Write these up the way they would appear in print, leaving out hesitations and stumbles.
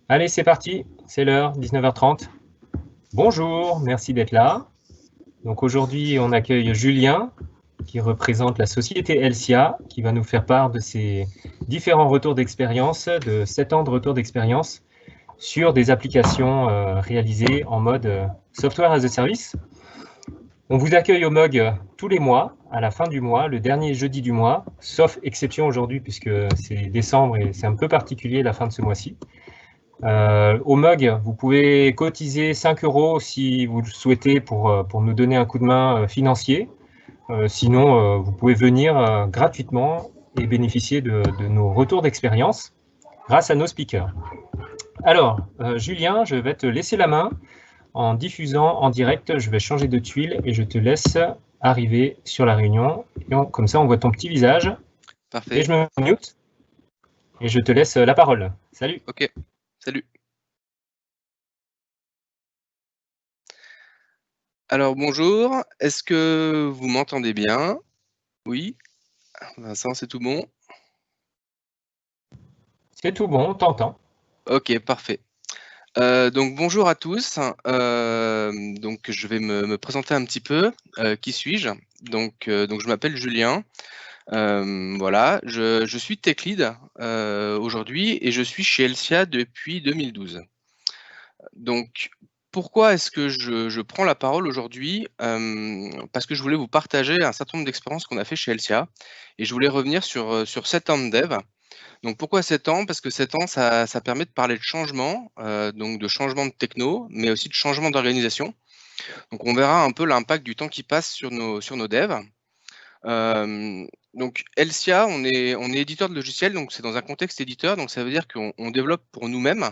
Allez, c'est parti, c'est l'heure, 19h30. Bonjour, merci d'être là. Donc aujourd'hui, on accueille Julien, qui représente la société Elsia, qui va nous faire part de ses différents retours d'expérience, de 7 ans de retour d'expérience sur des applications réalisées en mode Software as a Service. On vous accueille au MUG tous les mois, à la fin du mois, le dernier jeudi du mois, sauf exception aujourd'hui, puisque c'est décembre et c'est un peu particulier la fin de ce mois-ci. Au MUG, vous pouvez cotiser 5 € si vous le souhaitez pour nous donner un coup de main financier. Sinon, vous pouvez venir gratuitement et bénéficier de nos retours d'expérience grâce à nos speakers. Alors, Julien, je vais te laisser la main en diffusant en direct. Je vais changer de tuile et je te laisse arriver sur la réunion. Et comme ça, on voit ton petit visage. Parfait. Et je me mute et je te laisse la parole. Salut. Ok, salut. Alors bonjour, est-ce que vous m'entendez bien? Oui, Vincent, c'est tout bon? C'est tout bon, on t'entend. Ok, parfait. Donc bonjour à tous. Donc je vais me présenter un petit peu. Qui suis-je? Donc je m'appelle Julien. Voilà, je suis tech lead aujourd'hui et je suis chez Elsia depuis 2012. Donc, pourquoi est-ce que je prends la parole aujourd'hui? Parce que je voulais vous partager un certain nombre d'expériences qu'on a fait chez Elsia et je voulais revenir sur 7 ans de dev. Donc pourquoi 7 ans? Parce que 7 ans, ça permet de parler de changement, donc de changement de techno, mais aussi de changement d'organisation. Donc on verra un peu l'impact du temps qui passe sur nos devs. Donc Elsia, on est éditeur de logiciels, donc c'est dans un contexte éditeur, donc ça veut dire qu'on développe pour nous-mêmes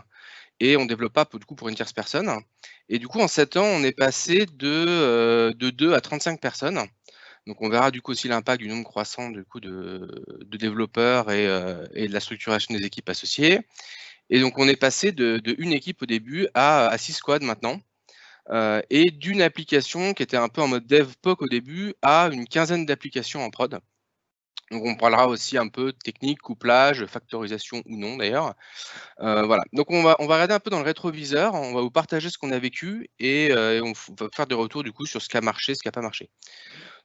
et on développe pas du coup pour une tierce personne. Et du coup, en 7 ans, on est passé de 2 à 35 personnes. Donc on verra du coup aussi l'impact du nombre croissant du coup de développeurs et de la structuration des équipes associées. Et donc on est passé de une équipe au début à 6 squads maintenant. Et d'une application qui était un peu en mode dev POC au début à une quinzaine d'applications en prod. Donc on parlera aussi un peu technique, couplage, factorisation ou non d'ailleurs. Voilà, donc on va regarder un peu dans le rétroviseur, on va vous partager ce qu'on a vécu et on va faire des retours du coup sur ce qui a marché, ce qui a pas marché.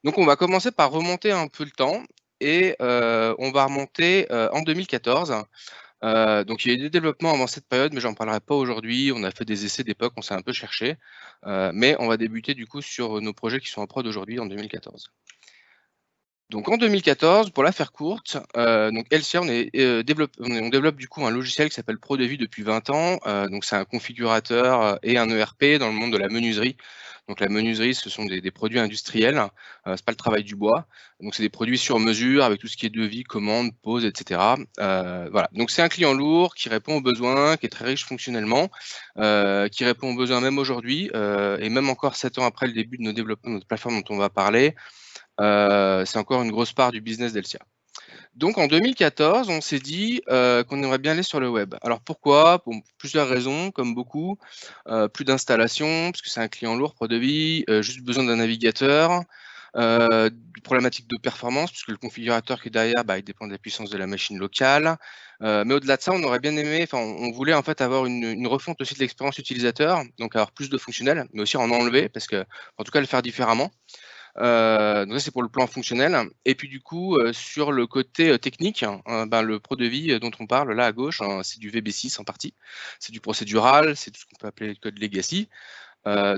Donc on va commencer par remonter un peu le temps et on va remonter, en 2014. Donc il y a eu des développements avant cette période, mais j'en parlerai pas aujourd'hui. On a fait des essais d'époque, on s'est un peu cherché, mais on va débuter du coup sur nos projets qui sont en prod aujourd'hui en 2014. Donc en 2014, pour la faire courte, donc Elsia, on développe du coup un logiciel qui s'appelle ProDevis depuis 20 ans. Donc c'est un configurateur et un ERP dans le monde de la menuiserie. Donc la menuiserie, ce sont des produits industriels, c'est pas le travail du bois. Donc c'est des produits sur mesure avec tout ce qui est devis, commande, pose, etc. Voilà. Donc c'est un client lourd qui répond aux besoins, qui est très riche fonctionnellement, qui répond aux besoins même aujourd'hui et même encore 7 ans après le début de nos développements de notre plateforme dont on va parler. C'est encore une grosse part du business d'Elsia. Donc en 2014, on s'est dit qu'on aimerait bien aller sur le web. Alors pourquoi? Pour plusieurs raisons, comme beaucoup. Plus d'installation, parce que c'est un client lourd, ProDevis, juste besoin d'un navigateur. Des problématiques de performance, puisque le configurateur qui est derrière, il dépend de la puissance de la machine locale. Mais au-delà de ça, on aurait bien aimé, on voulait en fait avoir une refonte aussi de l'expérience utilisateur, donc avoir plus de fonctionnel, mais aussi en enlever, parce que, en tout cas, le faire différemment. Donc ça, c'est pour le plan fonctionnel. Et puis du coup, sur le côté technique, le ProDevis dont on parle là à gauche, c'est du VB6 en partie. C'est du procédural, c'est tout ce qu'on peut appeler le code legacy.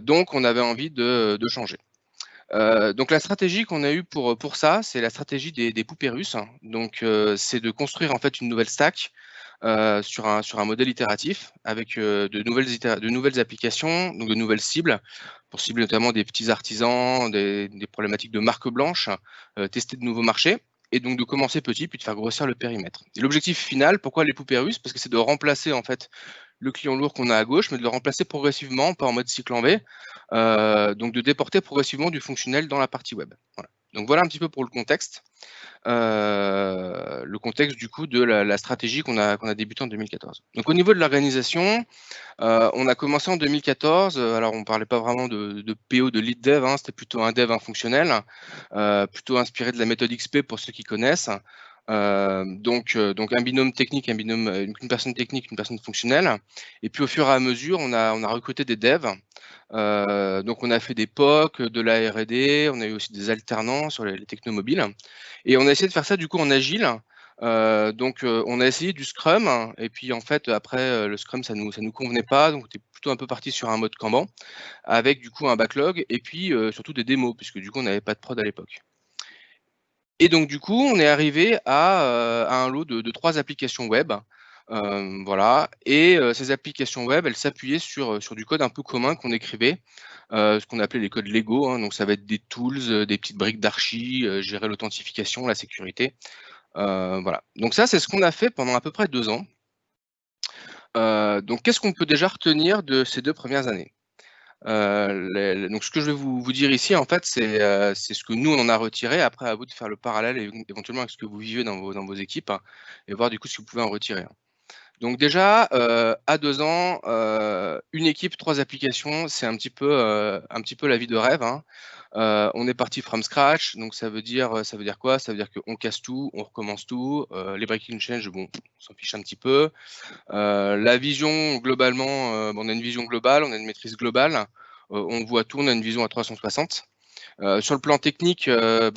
Donc on avait envie de changer. Donc la stratégie qu'on a eue pour ça, c'est la stratégie des poupées russes. Donc c'est de construire en fait une nouvelle stack sur un modèle itératif avec de nouvelles applications, donc de nouvelles cibles, pour cibler notamment des petits artisans, des problématiques de marque blanche, tester de nouveaux marchés, et donc de commencer petit, puis de faire grossir le périmètre. Et l'objectif final, pourquoi les poupées russes? Parce que c'est de remplacer en fait le client lourd qu'on a à gauche, mais de le remplacer progressivement, pas en mode cycle en V, donc de déporter progressivement du fonctionnel dans la partie web. Voilà. Donc voilà un petit peu pour le contexte du coup de la stratégie qu'on a débuté en 2014. Donc au niveau de l'organisation, on a commencé en 2014. Alors on parlait pas vraiment de PO, de lead dev, hein, c'était plutôt un dev, un fonctionnel, plutôt inspiré de la méthode XP pour ceux qui connaissent. Donc un binôme technique, une personne technique, une personne fonctionnelle. Et puis au fur et à mesure, on a recruté des devs. Donc on a fait des POC, de la R&D, on a eu aussi des alternants sur les technomobiles. Et on a essayé de faire ça du coup en agile. On a essayé du Scrum, et puis en fait après le Scrum ça nous convenait pas, donc on était plutôt un peu parti sur un mode Kanban, avec du coup un backlog et puis surtout des démos, puisque du coup on n'avait pas de prod à l'époque. Et donc du coup, on est arrivé à un lot de 3 applications web. Voilà. Et ces applications web, elles s'appuyaient sur du code un peu commun qu'on écrivait, ce qu'on appelait les codes Lego, hein. Donc ça va être des tools, des petites briques d'archi, gérer l'authentification, la sécurité. Voilà. Donc ça, c'est ce qu'on a fait pendant à peu près 2 ans. Donc qu'est-ce qu'on peut déjà retenir de ces 2 premières années? Donc ce que je vais vous dire ici, en fait, c'est ce que nous, on en a retiré. Après, à vous de faire le parallèle éventuellement avec ce que vous vivez dans vos équipes, hein, et voir du coup ce que vous pouvez en retirer, hein. Donc déjà, à 2 ans, une équipe, 3 applications, c'est un petit peu la vie de rêve, hein. On est parti from scratch, donc ça veut dire quoi? Ça veut dire qu'on casse tout, on recommence tout, les breaking change, bon, on s'en fiche un petit peu. La vision globalement, on a une vision globale, on a une maîtrise globale, on voit tout, on a une vision à 360. Sur le plan technique,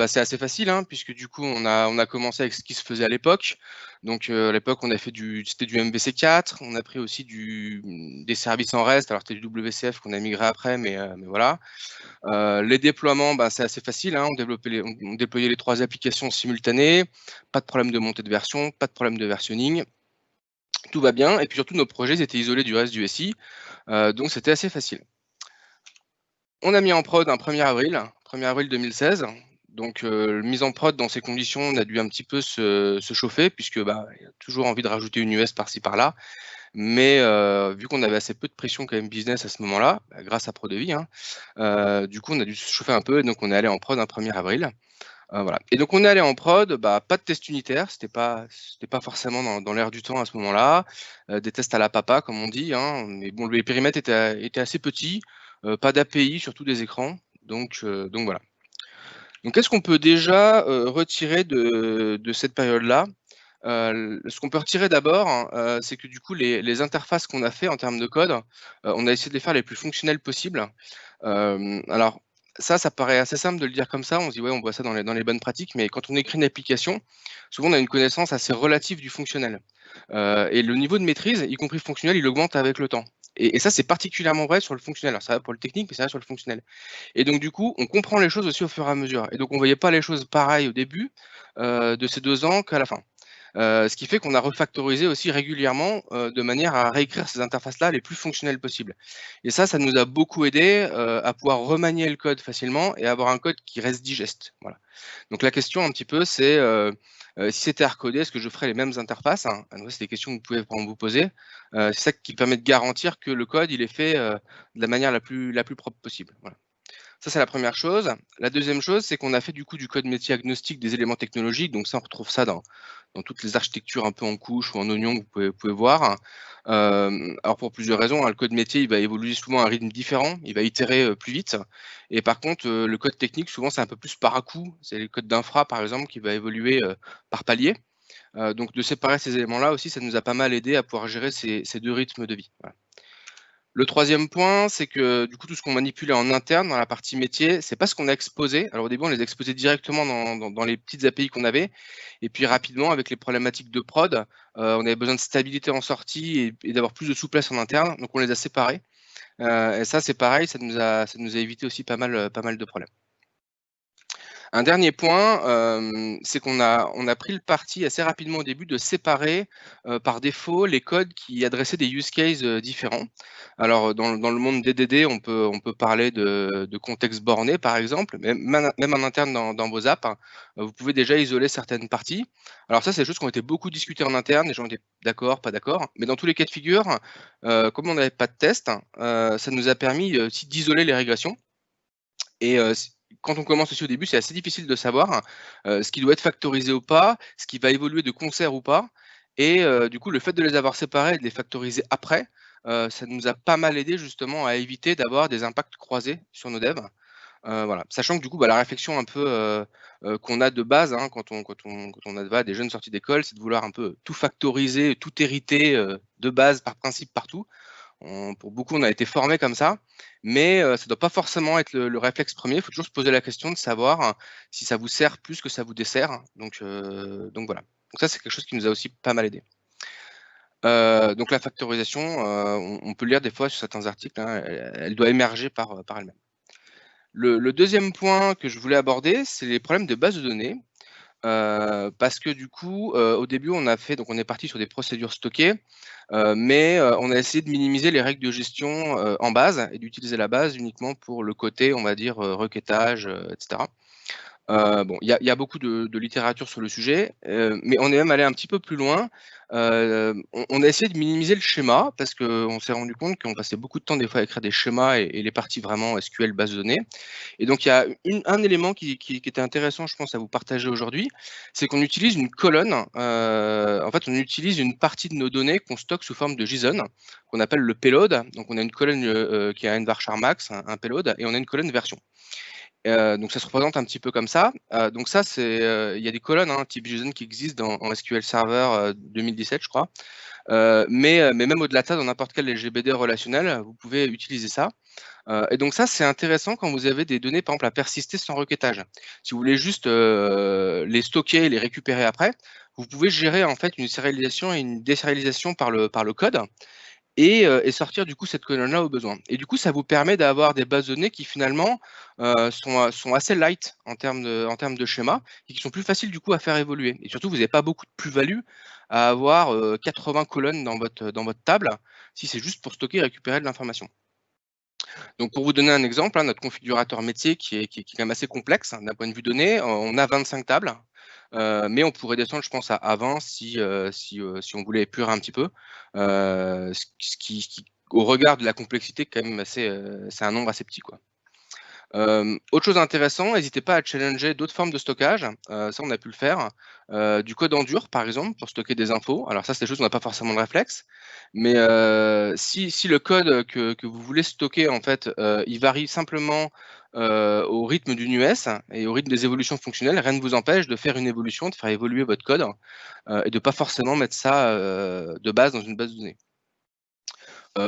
c'est assez facile, hein, puisque du coup on a commencé avec ce qui se faisait à l'époque. Donc à l'époque on a fait c'était du MVC4, on a pris aussi des services en REST, alors c'était du WCF qu'on a migré après, mais voilà. Les déploiements, c'est assez facile, hein, on déployait les 3 applications simultanées, pas de problème de montée de version, pas de problème de versionning. Tout va bien, et puis surtout nos projets étaient isolés du reste du SI, donc c'était assez facile. On a mis en prod un 1er avril 2016. Donc mise en prod dans ces conditions, on a dû un petit peu se chauffer, puisque il y a toujours envie de rajouter une US par-ci par-là. Mais vu qu'on avait assez peu de pression quand même business à ce moment-là, grâce à Prodevie, hein, du coup on a dû se chauffer un peu, et donc on est allé en prod un 1er avril. Voilà. Et donc on est allé en prod, pas de test unitaire, c'était pas forcément dans l'air du temps à ce moment-là. Des tests à la papa, comme on dit, hein, mais bon, les périmètres étaient assez petits, pas d'API, surtout des écrans. Donc voilà. Donc qu'est-ce qu'on peut déjà retirer de cette période-là? Ce qu'on peut retirer d'abord, hein, c'est que du coup les interfaces qu'on a fait en termes de code, on a essayé de les faire les plus fonctionnelles possibles. Alors ça paraît assez simple de le dire comme ça, on se dit: «Ouais, on voit ça dans les bonnes pratiques», mais quand on écrit une application, souvent on a une connaissance assez relative du fonctionnel. Et le niveau de maîtrise, y compris fonctionnel, il augmente avec le temps. Et ça, c'est particulièrement vrai sur le fonctionnel. Alors ça va pour le technique, mais c'est vrai sur le fonctionnel. Et donc du coup, on comprend les choses aussi au fur et à mesure. Et donc on voyait pas les choses pareilles au début, de ces 2 ans qu'à la fin. Ce qui fait qu'on a refactorisé aussi régulièrement, de manière à réécrire ces interfaces-là les plus fonctionnelles possibles. Et ça nous a beaucoup aidé, à pouvoir remanier le code facilement et avoir un code qui reste digeste. Voilà. Donc la question un petit peu, c'est, si c'était à recoder, est-ce que je ferais les mêmes interfaces, hein? Donc c'est des questions que vous pouvez vous poser. C'est ça qui permet de garantir que le code, il est fait, de la manière la plus propre possible. Voilà. Ça, c'est la première chose. La deuxième chose, c'est qu'on a fait du coup du code métier agnostique des éléments technologiques. Donc ça, on retrouve ça dans toutes les architectures un peu en couche ou en oignon que vous pouvez voir. Alors pour plusieurs raisons, hein. Le code métier, il va évoluer souvent à un rythme différent, il va itérer plus vite. Et par contre, le code technique, souvent, c'est un peu plus par à coup. C'est le code d'infra, par exemple, qui va évoluer par palier. Donc de séparer ces éléments-là aussi, ça nous a pas mal aidé à pouvoir gérer ces 2 rythmes de vie. Voilà. Le troisième point, c'est que du coup, tout ce qu'on manipulait en interne dans la partie métier, c'est pas ce qu'on a exposé. Alors au début, on les exposait directement dans les petites API qu'on avait. Et puis rapidement, avec les problématiques de prod, on avait besoin de stabilité en sortie et d'avoir plus de souplesse en interne. Donc on les a séparés. Et ça, c'est pareil, ça nous a évité aussi pas mal de problèmes. Un dernier point, c'est qu'on a pris le parti assez rapidement au début de séparer, par défaut les codes qui adressaient des use cases, différents. Alors, dans le monde DDD, on peut parler de contexte borné, par exemple, même en interne dans vos apps, hein, vous pouvez déjà isoler certaines parties. Alors ça, c'est des choses qui ont été beaucoup discutées en interne, les gens étaient d'accord, pas d'accord, mais dans tous les cas de figure, comme on n'avait pas de test, ça nous a permis, aussi d'isoler les régressions. Et quand on commence aussi au début, c'est assez difficile de savoir, ce qui doit être factorisé ou pas, ce qui va évoluer de concert ou pas. Et du coup, le fait de les avoir séparés et de les factoriser après, ça nous a pas mal aidé justement à éviter d'avoir des impacts croisés sur nos devs. Voilà. Sachant que du coup, la réflexion un peu qu'on a de base, hein, quand on a des jeunes sortis d'école, c'est de vouloir un peu tout factoriser, tout hériter de base, par principe, partout. Pour beaucoup, on a été formés comme ça, mais ça ne doit pas forcément être le réflexe premier. Il faut toujours se poser la question de savoir si ça vous sert plus que ça vous dessert. Donc voilà. Donc ça, c'est quelque chose qui nous a aussi pas mal aidé. Donc la factorisation, on peut le lire des fois sur certains articles, hein, elle doit émerger par elle-même. Le deuxième point que je voulais aborder, c'est les problèmes de base de données. Parce que du coup, au début, on est parti sur des procédures stockées, mais on a essayé de minimiser les règles de gestion en base et d'utiliser la base uniquement pour le côté, on va dire, requêtage, etc. Bon, il y a beaucoup de littérature sur le sujet, mais on est même allé un petit peu plus loin. On a essayé de minimiser le schéma parce qu'on s'est rendu compte qu'on passait beaucoup de temps des fois à écrire des schémas et les parties vraiment SQL base de données. Et donc il y a un élément qui était intéressant, je pense, à vous partager aujourd'hui, c'est qu'on utilise une colonne. En fait, on utilise une partie de nos données qu'on stocke sous forme de JSON, qu'on appelle le payload. Donc on a une colonne qui a un varchar max, un payload, et on a une colonne version. Donc ça se représente un petit peu comme ça. Donc ça, il y a des colonnes type JSON qui existent en SQL Server 2017, je crois. Mais même au-delà de ça, dans n'importe quel LGBD relationnel, vous pouvez utiliser ça. Et donc ça, c'est intéressant quand vous avez des données, par exemple, à persister sans requêtage. Si vous voulez juste les stocker et les récupérer après, vous pouvez gérer en fait une sérialisation et une désérialisation par le code. Et sortir du coup cette colonne-là au besoin. Et du coup, ça vous permet d'avoir des bases de données qui finalement sont assez light en termes de schéma et qui sont plus faciles du coup à faire évoluer. Et surtout, vous n'avez pas beaucoup de plus-value à avoir 80 colonnes dans votre table si c'est juste pour stocker et récupérer de l'information. Donc pour vous donner un exemple, notre configurateur métier qui est quand même assez complexe d'un point de vue données, on a 25 tables, mais on pourrait descendre, je pense, à 20 si on voulait épurer un petit peu. Ce qui, au regard de la complexité, quand même c'est un nombre assez petit, quoi. Autre chose intéressante, n'hésitez pas à challenger d'autres formes de stockage. Ça, on a pu le faire. Du code en dur, par exemple, pour stocker des infos. Alors ça, c'est des choses où on n'a pas forcément de réflexe. Mais si le code que vous voulez stocker, en fait, il varie simplement au rythme d'une US et au rythme des évolutions fonctionnelles, rien ne vous empêche de faire une évolution, de faire évoluer votre code et de ne pas forcément mettre ça de base dans une base de données.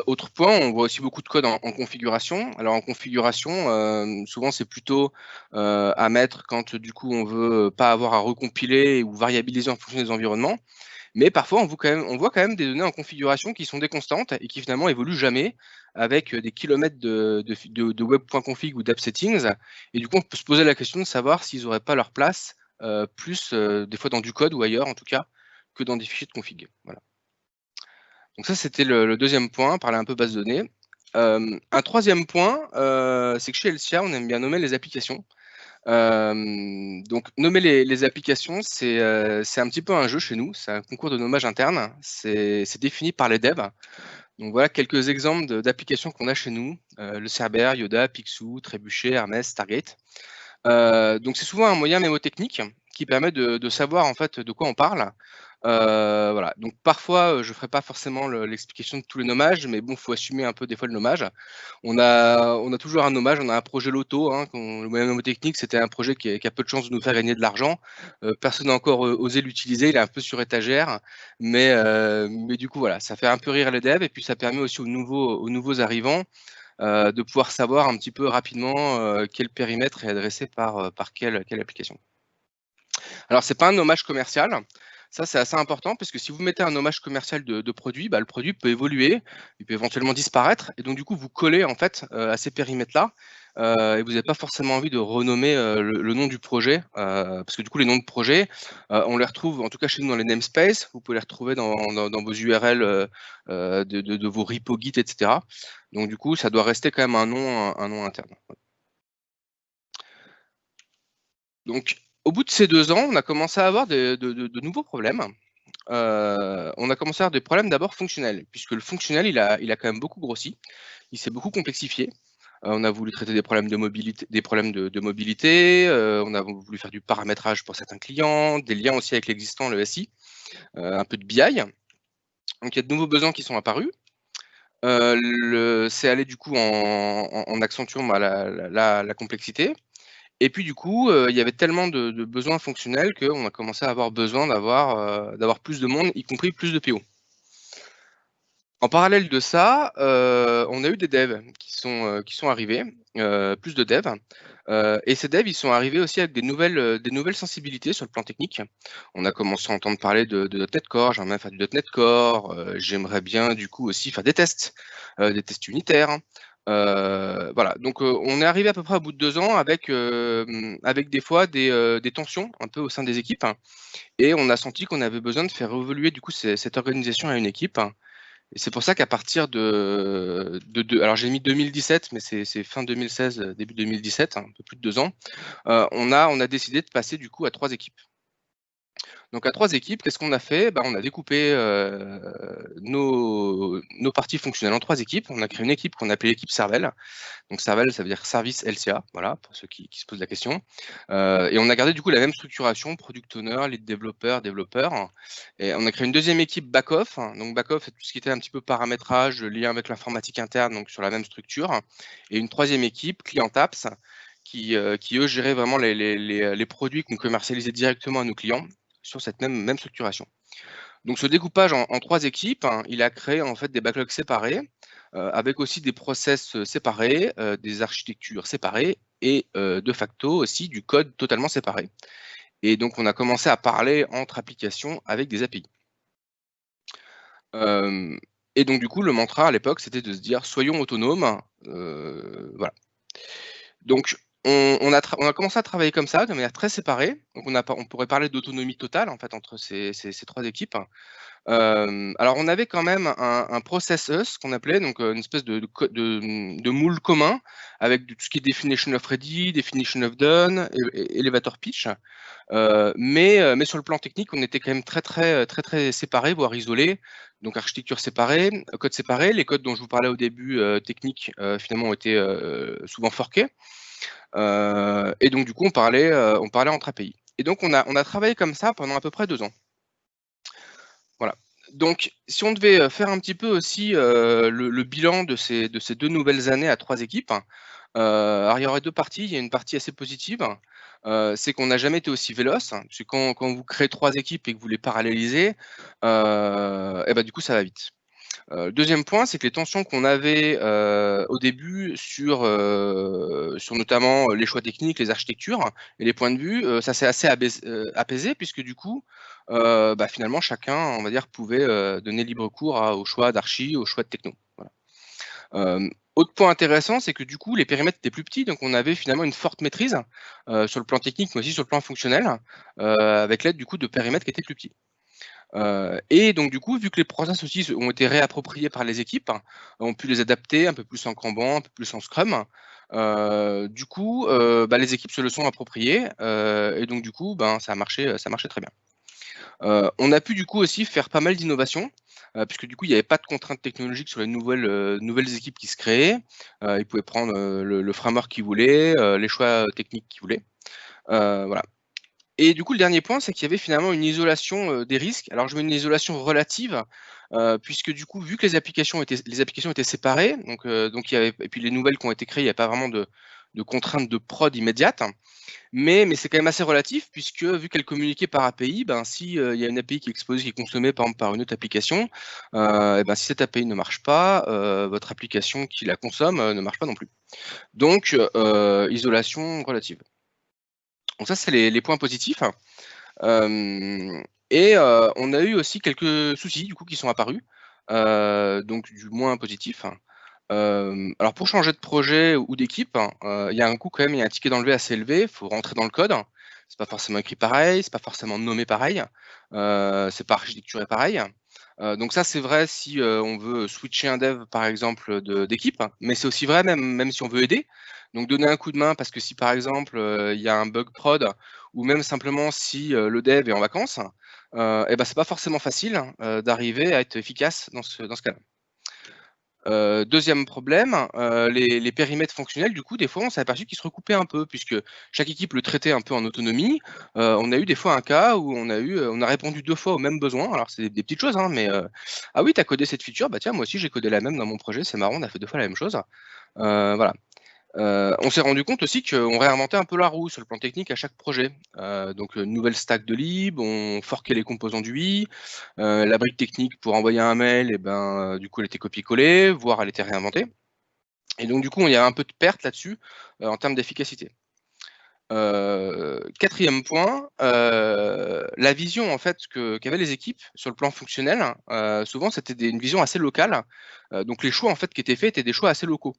Autre point, on voit aussi beaucoup de code en configuration. Alors en configuration, souvent c'est plutôt à mettre quand du coup on veut pas avoir à recompiler ou variabiliser en fonction des environnements. Mais parfois on voit quand même des données en configuration qui sont des constantes et qui finalement évoluent jamais avec des kilomètres de web.config ou d'app settings. Et du coup on peut se poser la question de savoir s'ils n'auraient pas leur place plus des fois dans du code ou ailleurs en tout cas que dans des fichiers de config. Voilà. Donc ça, c'était le deuxième point, parler un peu base de données. Un troisième point, c'est que chez Elsia, on aime bien nommer les applications. Donc nommer les applications, c'est un petit peu un jeu chez nous, c'est un concours de nommage interne, c'est défini par les devs. Donc voilà quelques exemples d'applications qu'on a chez nous, le Cerber, Yoda, Picsou, Trébuchet, Hermès, Stargate. Donc c'est souvent un moyen mémotechnique qui permet de savoir en fait de quoi on parle. Voilà. Donc parfois, je ne ferai pas forcément l'explication de tous les nommages, mais bon, il faut assumer un peu des fois le nommage. On a toujours un nommage, on a un projet loto, le moyen mémotechnique, c'était un projet qui a peu de chances de nous faire gagner de l'argent. Personne n'a encore osé l'utiliser, il est un peu sur étagère, mais du coup voilà, ça fait un peu rire les devs et puis ça permet aussi aux nouveaux arrivants de pouvoir savoir un petit peu rapidement quel périmètre est adressé par quelle application. Alors, c'est pas un nommage commercial. Ça, c'est assez important parce que si vous mettez un nommage commercial de produit, le produit peut évoluer, il peut éventuellement disparaître. Et donc, du coup, vous collez en fait à ces périmètres-là et vous n'avez pas forcément envie de renommer le nom du projet parce que du coup, les noms de projets, on les retrouve, en tout cas chez nous, dans les namespaces. Vous pouvez les retrouver dans vos URL de vos repos Git, etc. Donc, du coup, ça doit rester quand même un nom interne. Donc, au bout de ces 2 ans, on a commencé à avoir de nouveaux problèmes. On a commencé à avoir des problèmes d'abord fonctionnels, puisque le fonctionnel, il a quand même beaucoup grossi. Il s'est beaucoup complexifié. On a voulu traiter des problèmes de mobilité, on a voulu faire du paramétrage pour certains clients, des liens aussi avec l'existant, le SI, un peu de BI. Donc il y a de nouveaux besoins qui sont apparus. C'est aller du coup en accentuant la complexité. Et puis du coup, il y avait tellement de besoins fonctionnels qu'on a commencé à avoir besoin d'avoir plus de monde, y compris plus de PO. En parallèle de ça, on a eu des devs qui sont arrivés, plus de devs. Et ces devs, ils sont arrivés aussi avec des nouvelles sensibilités sur le plan technique. On a commencé à entendre parler de .NET Core, j'aimerais bien faire du .NET Core, j'aimerais bien du coup aussi faire des tests unitaires. Voilà, donc on est arrivé à peu près au bout de 2 ans avec des fois des tensions un peu au sein des équipes. Et on a senti qu'on avait besoin de faire évoluer du coup cette organisation à une équipe. Et c'est pour ça qu'à partir alors j'ai mis 2017, mais c'est fin 2016, début 2017, un peu plus de 2 ans, on a décidé de passer du coup à 3 équipes. Donc à 3 équipes, qu'est-ce qu'on a fait? On a découpé nos parties fonctionnelles en 3 équipes. On a créé une équipe qu'on appelait l'équipe Cervelle. Donc Cervelle, ça veut dire service LCA, voilà, pour ceux qui se posent la question. Et on a gardé du coup la même structuration, product owner, lead développeur, développeur. Et on a créé une deuxième équipe back-off. Donc back-off, c'est tout ce qui était un petit peu paramétrage, lien avec l'informatique interne, donc sur la même structure. Et une troisième équipe, client apps, qui eux géraient vraiment les produits qu'on commercialisait directement à nos clients sur cette même structuration. Donc ce découpage en 3 équipes, il a créé en fait des backlogs séparés, avec aussi des process séparés, des architectures séparées et de facto aussi du code totalement séparé. Et donc on a commencé à parler entre applications avec des API. Et donc du coup le mantra à l'époque, c'était de se dire: «Soyons autonomes», voilà. Donc on a commencé à travailler comme ça, de manière très séparée. Donc on pourrait parler d'autonomie totale en fait entre ces 3 équipes. Alors on avait quand même un process us qu'on appelait, donc une espèce de moule commun avec tout ce qui est definition of ready, definition of done, elevator pitch. Mais sur le plan technique, on était quand même très séparés, voire isolés. Donc architecture séparée, code séparé. Les codes dont je vous parlais au début, techniques, finalement ont été souvent forqués. Et donc du coup on parlait entre API. Et donc on a travaillé comme ça pendant à peu près 2 ans. Voilà. Donc, si on devait faire un petit peu aussi le bilan de ces 2 nouvelles années à 3 équipes, alors il y aurait 2 parties. Il y a une partie assez positive, c'est qu'on n'a jamais été aussi véloce, parce que quand vous créez 3 équipes et que vous les parallélisez, et bah, du coup ça va vite. Deuxième point, c'est que les tensions qu'on avait au début sur notamment les choix techniques, les architectures et les points de vue, ça s'est assez apaisé puisque du coup, finalement chacun, on va dire, pouvait donner libre cours aux choix d'archi, aux choix de techno. Voilà. Autre point intéressant, c'est que du coup les périmètres étaient plus petits, donc on avait finalement une forte maîtrise sur le plan technique, mais aussi sur le plan fonctionnel, avec l'aide du coup de périmètres qui étaient plus petits. Et donc du coup, vu que les process aussi ont été réappropriés par les équipes, ont pu les adapter un peu plus en Kanban, un peu plus en Scrum, du coup, les équipes se le sont appropriées, et donc du coup, ça a marché très bien. On a pu du coup aussi faire pas mal d'innovations, puisque du coup, il n'y avait pas de contraintes technologiques sur les nouvelles équipes qui se créaient. Ils pouvaient prendre le framework qu'ils voulaient, les choix techniques qu'ils voulaient. Voilà. Et du coup, le dernier point, c'est qu'il y avait finalement une isolation des risques. Alors, je mets une isolation relative, puisque du coup, vu que les applications étaient séparées, donc il y avait, et puis les nouvelles qui ont été créées, il n'y a pas vraiment de contraintes de prod immédiates. Mais c'est quand même assez relatif, puisque vu qu'elles communiquaient par API, si il y a une API qui est exposée, qui est consommée par exemple par une autre application, si cette API ne marche pas, votre application qui la consomme ne marche pas non plus. Donc, isolation relative. Donc ça, c'est les points positifs. Et on a eu aussi quelques soucis du coup qui sont apparus, donc du moins positif. Alors pour changer de projet ou d'équipe, il y a un coût quand même, il y a un ticket d'enlever assez élevé, il faut rentrer dans le code. C'est pas forcément écrit pareil, c'est pas forcément nommé pareil, c'est pas architecturé pareil. Donc ça c'est vrai si on veut switcher un dev par exemple d'équipe, mais c'est aussi vrai même si on veut aider. Donc donner un coup de main parce que si par exemple il y a un bug prod ou même simplement si le dev est en vacances, c'est pas forcément facile d'arriver à être efficace dans ce cas-là. Deuxième problème, les périmètres fonctionnels, du coup, des fois, on s'est aperçu qu'ils se recoupaient un peu, puisque chaque équipe le traitait un peu en autonomie. On a eu des fois un cas où on a répondu 2 fois au même besoin. Alors, c'est des petites choses, hein, mais ah oui, tu as codé cette feature, bah tiens, moi aussi, j'ai codé la même dans mon projet, c'est marrant, on a fait 2 fois la même chose. Voilà. On s'est rendu compte aussi qu'on réinventait un peu la roue sur le plan technique à chaque projet. Donc, nouvelle stack de lib, on forquait les composants du UI, la brique technique pour envoyer un mail, et ben, du coup, elle était copiée-collée, voire elle était réinventée. Et donc, du coup, il y a un peu de perte là-dessus en termes d'efficacité. Quatrième point, la vision en fait qu'avaient les équipes sur le plan fonctionnel, souvent c'était une vision assez locale. Donc les choix en fait qui étaient faits étaient des choix assez locaux.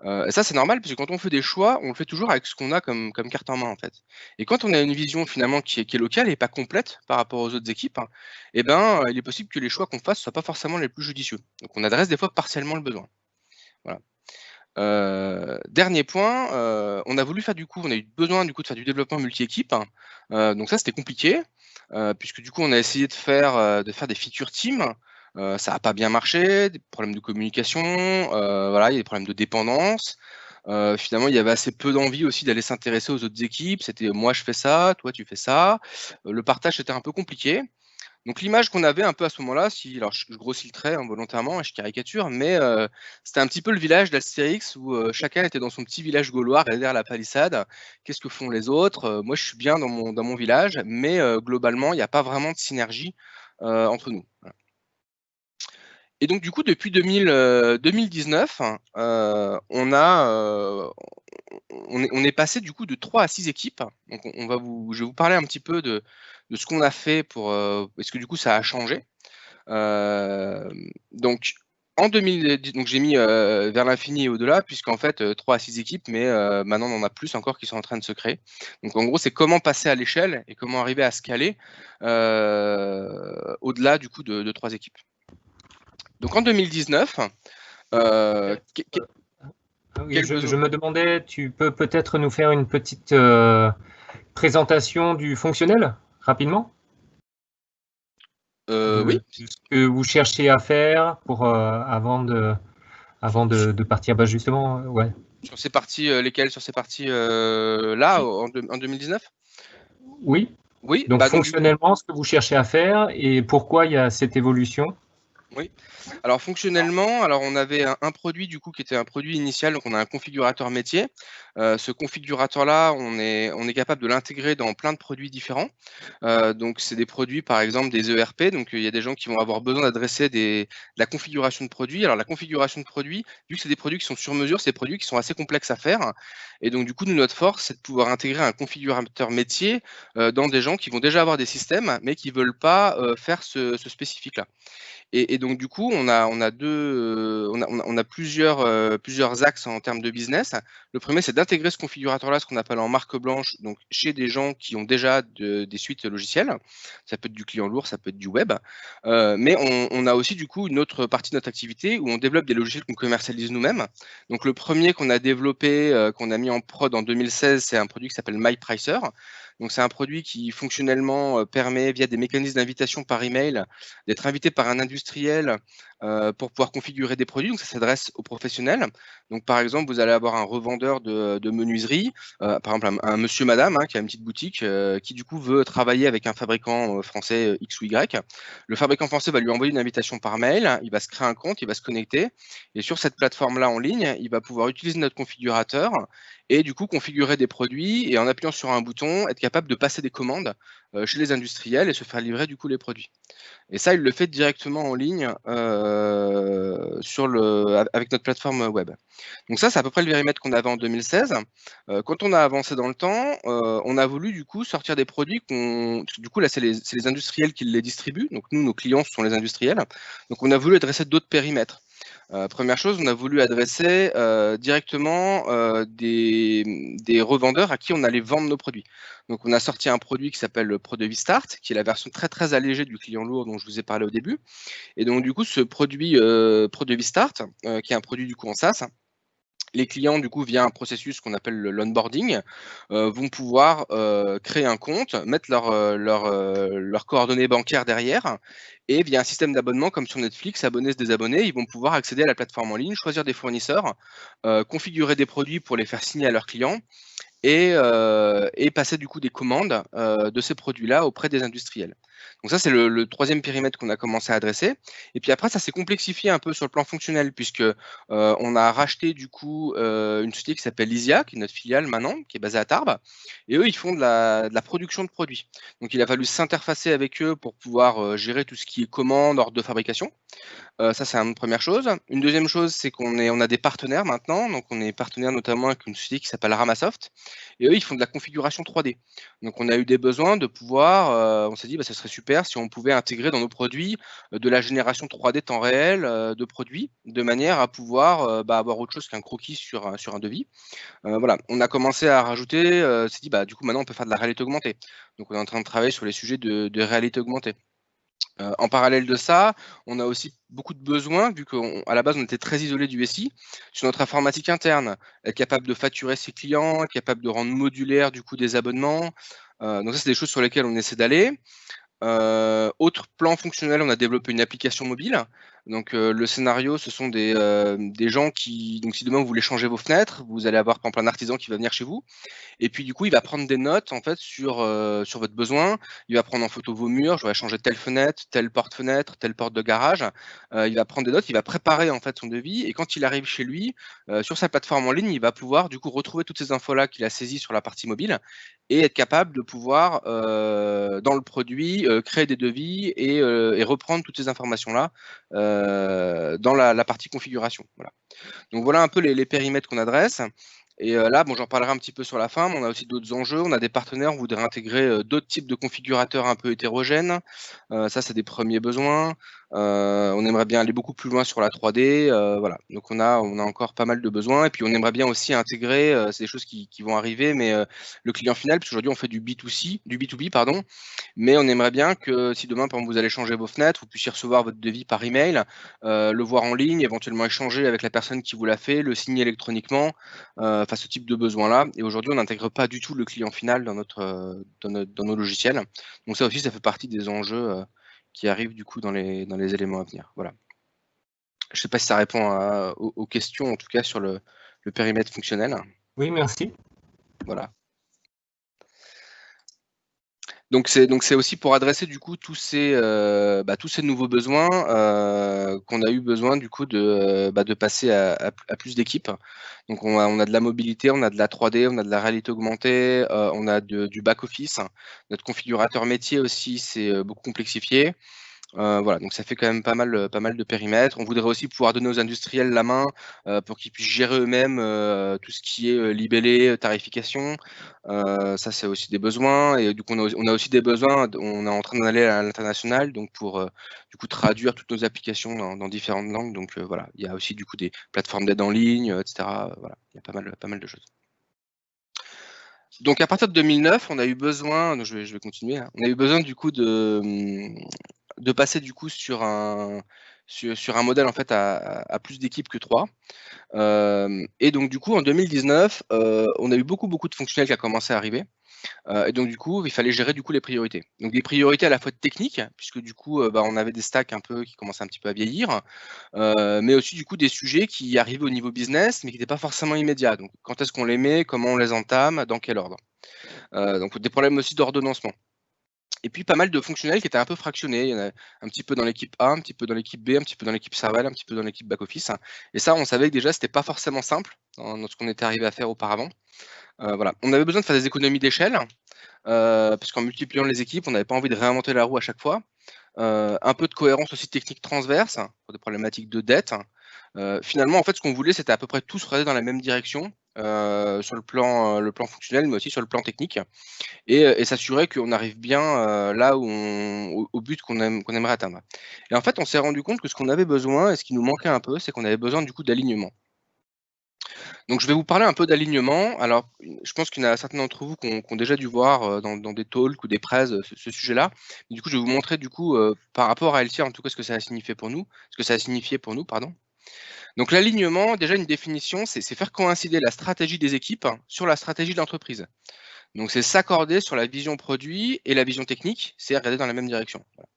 Et ça c'est normal puisque quand on fait des choix, on le fait toujours avec ce qu'on a comme carte en main en fait. Et quand on a une vision finalement qui est locale et pas complète par rapport aux autres équipes, eh ben il est possible que les choix qu'on fasse soient pas forcément les plus judicieux. Donc on adresse des fois partiellement le besoin. Voilà. Dernier point, on a voulu faire on a eu besoin du coup de faire du développement multi-équipe, donc ça c'était compliqué, puisque du coup on a essayé de faire des feature teams, ça a pas bien marché, des problèmes de communication, voilà, il y a des problèmes de dépendance. Finalement, il y avait assez peu d'envie aussi d'aller s'intéresser aux autres équipes, c'était moi je fais ça, toi tu fais ça. Le partage c'était un peu compliqué. Donc l'image qu'on avait un peu à ce moment-là, alors je grossis le trait volontairement et je caricature, mais c'était un petit peu le village d'Astérix où chacun était dans son petit village gaulois derrière la palissade. Qu'est-ce que font les autres? Moi, je suis bien dans mon village, mais globalement, il n'y a pas vraiment de synergie entre nous. Voilà. Et donc du coup, depuis 2019, on est passé du coup de 3 à 6 équipes. Donc je vais vous parler un petit peu de ce qu'on a fait parce que du coup ça a changé. Donc en 2010, donc j'ai mis vers l'infini et au-delà, puisqu'en fait 3 à 6 équipes, mais maintenant on en a plus encore qui sont en train de se créer. Donc en gros, c'est comment passer à l'échelle et comment arriver à scaler au-delà du coup de 3 équipes. Donc en 2019, Oui, quel je besoin? me demandais, tu peux peut-être nous faire une petite présentation du fonctionnel, rapidement? Oui. De ce que vous cherchez à faire avant de partir. Bah justement, ouais. Sur ces parties, lesquelles? Sur ces parties là, en 2019? Oui. Oui, Donc bah donc du coup. fonctionnellement, ce que vous cherchez à faire et pourquoi il y a cette évolution. Oui. Alors fonctionnellement, on avait un produit du coup qui était un produit initial, donc on a un configurateur métier. Ce configurateur-là, on est capable de l'intégrer dans plein de produits différents. Donc c'est des produits, par exemple des ERP, donc il y a des gens qui vont avoir besoin d'adresser de la configuration de produits. Alors la configuration de produits, vu que c'est des produits qui sont sur mesure, c'est des produits qui sont assez complexes à faire. Et donc du coup, nous, notre force, c'est de pouvoir intégrer un configurateur métier dans des gens qui vont déjà avoir des systèmes, mais qui veulent pas faire ce spécifique-là. Et donc du coup, on a plusieurs axes en termes de business. Le premier, c'est d'intégrer ce configurateur-là, ce qu'on appelle en marque blanche, donc chez des gens qui ont déjà des suites logicielles. Ça peut être du client lourd, ça peut être du web. Mais on a aussi du coup une autre partie de notre activité où on développe des logiciels qu'on commercialise nous-mêmes. Donc le premier qu'on a développé, qu'on a mis en prod en 2016, c'est un produit qui s'appelle MyPricer. Donc c'est un produit qui fonctionnellement permet, via des mécanismes d'invitation par email, d'être invité par un industriel pour pouvoir configurer des produits. Donc ça s'adresse aux professionnels. Donc par exemple, vous allez avoir un revendeur de menuiserie, par exemple un monsieur, madame, qui a une petite boutique, qui du coup veut travailler avec un fabricant français X ou Y. Le fabricant français va lui envoyer une invitation par mail, il va se créer un compte, il va se connecter, et sur cette plateforme-là en ligne, il va pouvoir utiliser notre configurateur et du coup configurer des produits et en appuyant sur un bouton, être capable de passer des commandes chez les industriels et se faire livrer du coup les produits. Et ça, il le fait directement en ligne avec notre plateforme web. Donc ça, c'est à peu près le périmètre qu'on avait en 2016. Quand on a avancé dans le temps, on a voulu du coup sortir des produits parce que du coup là, c'est les industriels qui les distribuent. Donc nous, nos clients, ce sont les industriels. Donc on a voulu adresser d'autres périmètres. Première chose, on a voulu adresser directement des revendeurs à qui on allait vendre nos produits. Donc on a sorti un produit qui s'appelle le Produit Start, qui est la version très très allégée du client lourd dont je vous ai parlé au début. Et donc du coup, ce produit Produit Start, qui est un produit du coup en SaaS, Les clients, du coup, via un processus qu'on appelle l'onboarding, vont pouvoir créer un compte, mettre leurs coordonnées bancaires derrière, et via un système d'abonnement comme sur Netflix, abonnés se désabonner, ils vont pouvoir accéder à la plateforme en ligne, choisir des fournisseurs, configurer des produits pour les faire signer à leurs clients, et passer du coup des commandes de ces produits-là auprès des industriels. Donc ça, c'est le troisième périmètre qu'on a commencé à adresser. Et puis après, ça s'est complexifié un peu sur le plan fonctionnel, puisque on a racheté du coup une société qui s'appelle Lysia, qui est notre filiale maintenant, qui est basée à Tarbes. Et eux, ils font de la production de produits. Donc il a fallu s'interfacer avec eux pour pouvoir gérer tout ce qui est commande, ordre de fabrication. Ça, c'est une première chose. Une deuxième chose, c'est on a des partenaires maintenant. Donc, on est partenaire notamment avec une société qui s'appelle Ramasoft. Et eux, ils font de la configuration 3D. Donc, on a eu des besoins de pouvoir, on s'est dit, bah, ce serait super si on pouvait intégrer dans nos produits de la génération 3D temps réel de produits, de manière à pouvoir avoir autre chose qu'un croquis sur un devis. Voilà, on a commencé à rajouter, on s'est dit, bah, du coup, maintenant, on peut faire de la réalité augmentée. Donc, on est en train de travailler sur les sujets de réalité augmentée. En parallèle de ça, on a aussi beaucoup de besoins, vu qu'à la base, on était très isolé du SI, sur notre informatique interne, être capable de facturer ses clients, être capable de rendre modulaire du coup des abonnements. Donc ça, c'est des choses sur lesquelles on essaie d'aller. Autre plan fonctionnel, on a développé une application mobile. Donc le scénario, ce sont des gens qui, donc si demain vous voulez changer vos fenêtres, vous allez avoir par exemple un artisan qui va venir chez vous, et puis du coup il va prendre des notes en fait sur votre besoin. Il va prendre en photo vos murs, je voudrais changer telle fenêtre, telle porte-fenêtre, telle porte de garage. Il va prendre des notes, il va préparer en fait son devis, et quand il arrive chez lui, sur sa plateforme en ligne, il va pouvoir du coup retrouver toutes ces infos là qu'il a saisies sur la partie mobile, et être capable de pouvoir dans le produit créer des devis et reprendre toutes ces informations là dans la partie configuration. Voilà. Donc voilà un peu les périmètres qu'on adresse. Et là, bon, j'en parlerai un petit peu sur la fin, mais on a aussi d'autres enjeux. On a des partenaires, on voudrait intégrer d'autres types de configurateurs un peu hétérogènes. Ça, c'est des premiers besoins. On aimerait bien aller beaucoup plus loin sur la 3D. Voilà. Donc on a encore pas mal de besoins. Et puis on aimerait bien aussi intégrer, c'est des choses qui vont arriver, mais le client final, parce qu'aujourd'hui on fait du B2C, du B2B, pardon. Mais on aimerait bien que si demain, par exemple, vous allez changer vos fenêtres, vous puissiez recevoir votre devis par email, le voir en ligne, éventuellement échanger avec la personne qui vous l'a fait, le signer électroniquement, enfin ce type de besoin-là. Et aujourd'hui, on n'intègre pas du tout le client final dans nos logiciels. Donc ça aussi, ça fait partie des enjeux qui arrivent du coup dans les éléments à venir. Voilà. Je ne sais pas si ça répond aux questions, en tout cas sur le périmètre fonctionnel. Oui, merci. Voilà. Donc c'est aussi pour adresser du coup tous ces nouveaux besoins qu'on a eu besoin du coup de passer à plus d'équipes. Donc on a de la mobilité, on a de la 3D, on a de la réalité augmentée, on a du back-office. Notre configurateur métier aussi s'est beaucoup complexifié. Voilà, donc ça fait quand même pas mal de périmètres. On voudrait aussi pouvoir donner aux industriels la main pour qu'ils puissent gérer eux-mêmes tout ce qui est libellé, tarification. Ça, c'est aussi des besoins. Et du coup, on a aussi des besoins. On est en train d'aller à l'international, donc pour du coup traduire toutes nos applications dans différentes langues. Donc voilà, il y a aussi du coup des plateformes d'aide en ligne, etc. Voilà, il y a pas mal de choses. Donc à partir de 2009, on a eu besoin, je vais continuer, hein. On a eu besoin du coup de passer du coup sur un modèle en fait à plus d'équipes que 3. Et donc du coup en 2019, on a eu beaucoup de fonctionnels qui a commencé à arriver. Et donc du coup, il fallait gérer du coup les priorités. Donc des priorités à la fois techniques, puisque du coup, on avait des stacks un peu qui commençaient un petit peu à vieillir, mais aussi du coup des sujets qui arrivaient au niveau business, mais qui n'étaient pas forcément immédiats. Donc quand est-ce qu'on les met, comment on les entame, dans quel ordre. Donc des problèmes aussi d'ordonnancement. Et puis pas mal de fonctionnels qui étaient un peu fractionnés. Il y en a un petit peu dans l'équipe A, un petit peu dans l'équipe B, un petit peu dans l'équipe serveur, un petit peu dans l'équipe back-office. Et ça, on savait que déjà, c'était pas forcément simple dans ce qu'on était arrivé à faire auparavant. Voilà. On avait besoin de faire des économies d'échelle, parce qu'en multipliant les équipes, on n'avait pas envie de réinventer la roue à chaque fois. Un peu de cohérence aussi technique transverse pour des problématiques de dette. Finalement, en fait, ce qu'on voulait, c'était à peu près tous regarder dans la même direction, sur le plan fonctionnel, mais aussi sur le plan technique, et s'assurer qu'on arrive bien là où au but qu'on aimerait atteindre. Et en fait, on s'est rendu compte que ce qu'on avait besoin et ce qui nous manquait un peu, c'est qu'on avait besoin du coup d'alignement. Donc je vais vous parler un peu d'alignement. Alors, je pense qu'il y en a certains d'entre vous qui ont déjà dû voir dans des talks ou des presse ce sujet-là. Du coup, je vais vous montrer du coup par rapport à LCR, en tout cas, ce que ça a signifié pour nous, pardon. Donc l'alignement, déjà une définition, c'est faire coïncider la stratégie des équipes sur la stratégie de l'entreprise. Donc c'est s'accorder sur la vision produit et la vision technique, c'est regarder dans la même direction. Voilà.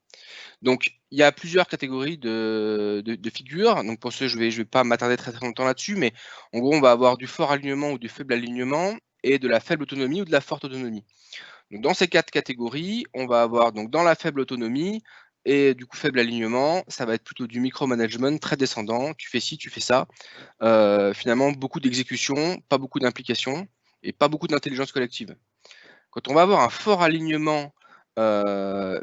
Donc il y a plusieurs catégories de figures. Donc pour ce, je vais pas m'attarder très longtemps là-dessus, mais en gros on va avoir du fort alignement ou du faible alignement et de la faible autonomie ou de la forte autonomie. Donc dans ces 4 catégories, on va avoir donc dans la faible autonomie et du coup faible alignement, ça va être plutôt du micromanagement très descendant, tu fais ci, tu fais ça. Finalement beaucoup d'exécution, pas beaucoup d'implication et pas beaucoup d'intelligence collective. Quand on va avoir un fort alignement,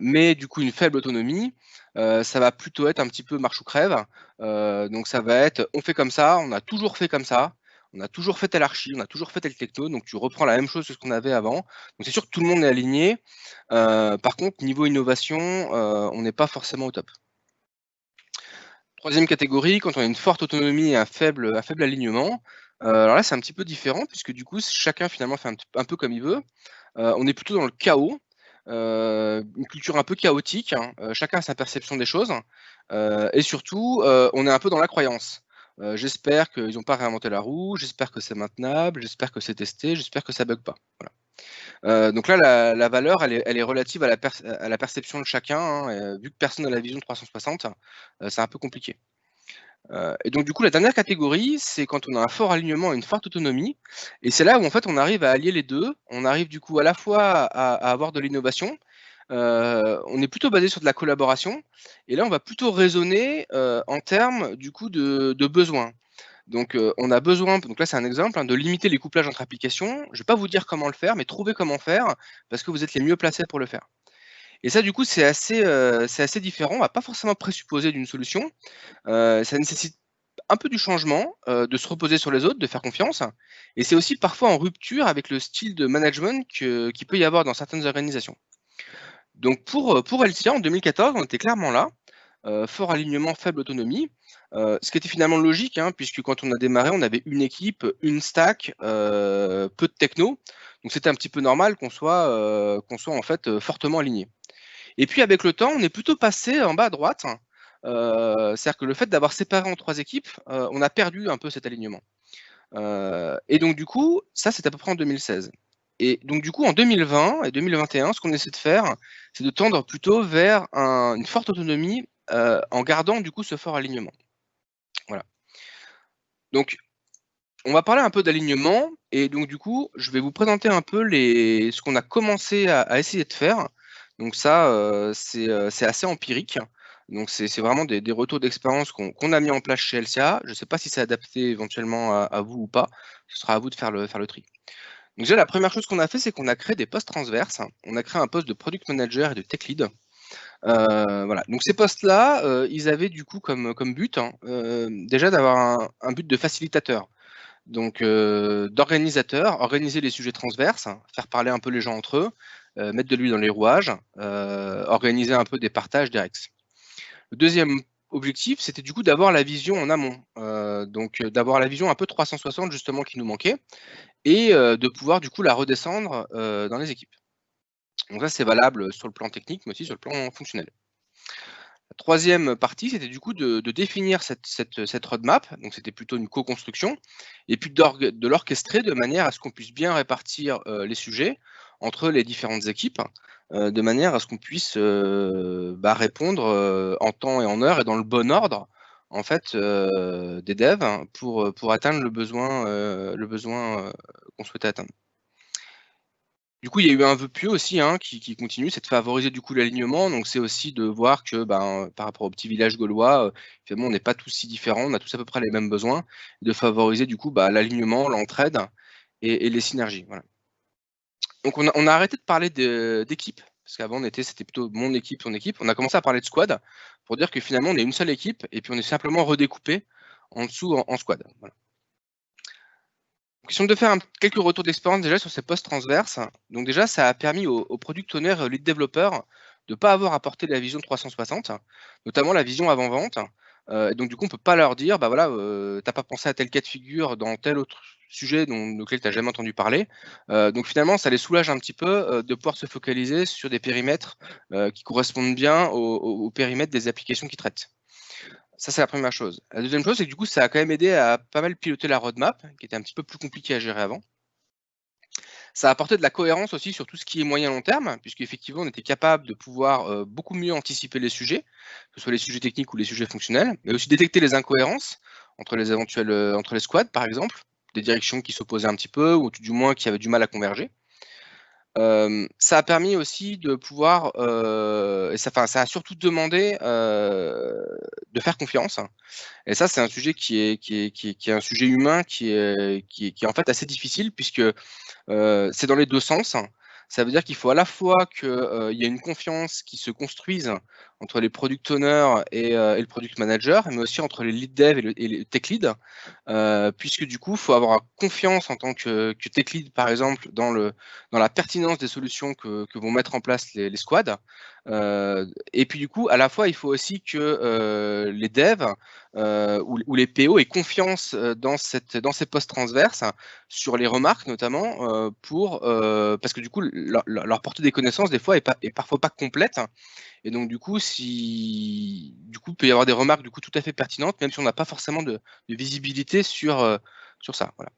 mais du coup une faible autonomie, ça va plutôt être un petit peu marche ou crève. Donc ça va être, on fait comme ça, on a toujours fait comme ça, on a toujours fait telle archi, on a toujours fait tel techno, donc tu reprends la même chose que ce qu'on avait avant. Donc c'est sûr que tout le monde est aligné. Par contre, niveau innovation, on n'est pas forcément au top. Troisième catégorie, quand on a une forte autonomie et un faible alignement, alors là c'est un petit peu différent puisque du coup chacun finalement fait un peu comme il veut. On est plutôt dans le chaos, une culture un peu chaotique, hein, chacun a sa perception des choses, et surtout, on est un peu dans la croyance. J'espère qu'ils n'ont pas réinventé la roue, j'espère que c'est maintenable, j'espère que c'est testé, j'espère que ça bug pas. Voilà. Donc là, la valeur, elle est relative à la perception de chacun, hein, vu que personne n'a la vision 360, c'est un peu compliqué. Et donc du coup, la dernière catégorie, c'est quand on a un fort alignement et une forte autonomie. Et c'est là où en fait on arrive à allier les deux. On arrive du coup à la fois à avoir de l'innovation. On est plutôt basé sur de la collaboration. Et là, on va plutôt raisonner en termes du coup de besoins. Donc on a besoin, donc là c'est un exemple, hein, de limiter les couplages entre applications. Je ne vais pas vous dire comment le faire, mais trouvez comment faire, parce que vous êtes les mieux placés pour le faire. Et ça, du coup, c'est assez différent. On ne va pas forcément présupposer d'une solution. Ça nécessite un peu du changement, de se reposer sur les autres, de faire confiance. Et c'est aussi parfois en rupture avec le style de management qu'il peut y avoir dans certaines organisations. Donc pour Helsia, en 2014, on était clairement là, fort alignement, faible autonomie, ce qui était finalement logique, hein, puisque quand on a démarré, on avait une équipe, une stack, peu de techno. Donc c'était un petit peu normal qu'on soit en fait fortement aligné. Et puis avec le temps, on est plutôt passé en bas à droite. C'est-à-dire que le fait d'avoir séparé en 3 équipes, on a perdu un peu cet alignement. Et donc du coup, ça c'est à peu près en 2016. Et donc du coup, en 2020 et 2021, ce qu'on essaie de faire, c'est de tendre plutôt vers une forte autonomie, en gardant du coup ce fort alignement. Voilà. Donc on va parler un peu d'alignement et donc du coup, je vais vous présenter un peu ce qu'on a commencé à essayer de faire. Donc ça, c'est assez empirique. Donc c'est vraiment des retours d'expérience qu'on a mis en place chez LCA. Je ne sais pas si c'est adapté éventuellement à vous ou pas. Ce sera à vous de faire le tri. Donc déjà, la première chose qu'on a fait, c'est qu'on a créé des postes transverses. On a créé un poste de product manager et de tech lead. Voilà. Donc ces postes-là, ils avaient du coup comme but, hein, déjà d'avoir un but de facilitateur. Donc d'organisateur, organiser les sujets transverses, faire parler un peu les gens entre eux, mettre de l'huile dans les rouages, organiser un peu des partages des REX. Le deuxième objectif, c'était du coup d'avoir la vision en amont, donc d'avoir la vision un peu 360 justement qui nous manquait, et de pouvoir du coup la redescendre dans les équipes. Donc ça c'est valable sur le plan technique, mais aussi sur le plan fonctionnel. La troisième partie, c'était du coup de définir cette roadmap, donc c'était plutôt une co-construction, et puis de l'orchestrer de manière à ce qu'on puisse bien répartir les sujets entre les différentes équipes, de manière à ce qu'on puisse répondre en temps et en heure et dans le bon ordre en fait des devs pour atteindre le besoin qu'on souhaitait atteindre. Du coup, il y a eu un vœu pieux aussi, hein, qui continue, c'est de favoriser du coup l'alignement. Donc c'est aussi de voir que par rapport au petit village gaulois, finalement on n'est pas tous si différents, on a tous à peu près les mêmes besoins, de favoriser du coup l'alignement, l'entraide et les synergies. Voilà. Donc on a arrêté de parler d'équipe, parce qu'avant c'était plutôt mon équipe, ton équipe. On a commencé à parler de squad pour dire que finalement on est une seule équipe et puis on est simplement redécoupé en dessous en squad. Voilà. Question de faire quelques retours d'expérience déjà sur ces postes transverses. Donc déjà, ça a permis aux product owners et aux lead développeurs de ne pas avoir à porter la vision 360, notamment la vision avant-vente. Donc du coup, on ne peut pas leur dire, bah voilà, t'as pas pensé à tel cas de figure dans tel autre sujet auquel tu n'as jamais entendu parler. Donc finalement, ça les soulage un petit peu de pouvoir se focaliser sur des périmètres qui correspondent bien au périmètre des applications qu'ils traitent. Ça, c'est la première chose. La deuxième chose, c'est que du coup, ça a quand même aidé à pas mal piloter la roadmap, qui était un petit peu plus compliquée à gérer avant. Ça a apporté de la cohérence aussi sur tout ce qui est moyen-long terme, puisqu'effectivement, on était capable de pouvoir beaucoup mieux anticiper les sujets, que ce soit les sujets techniques ou les sujets fonctionnels, mais aussi détecter les incohérences entre les entre les squads, par exemple, des directions qui s'opposaient un petit peu, ou du moins qui avaient du mal à converger. Ça a permis aussi de pouvoir, et ça a surtout demandé de faire confiance. Et ça, c'est un sujet qui est un sujet humain qui est en fait assez difficile puisque c'est dans les 2 sens. Ça veut dire qu'il faut à la fois qu'il y ait une confiance qui se construise entre les product owners et le product manager, mais aussi entre les lead dev et les tech lead, puisque du coup, il faut avoir confiance en tant que tech lead, par exemple, dans la pertinence des solutions que vont mettre en place les squads. Et puis du coup, à la fois, il faut aussi que les devs ou les PO aient confiance dans ces postes transverses, sur les remarques notamment, parce que du coup, leur portée des connaissances, des fois, est parfois pas complète. Et donc, du coup, il peut y avoir des remarques du coup, tout à fait pertinentes, même si on n'a pas forcément de visibilité sur ça. Voilà.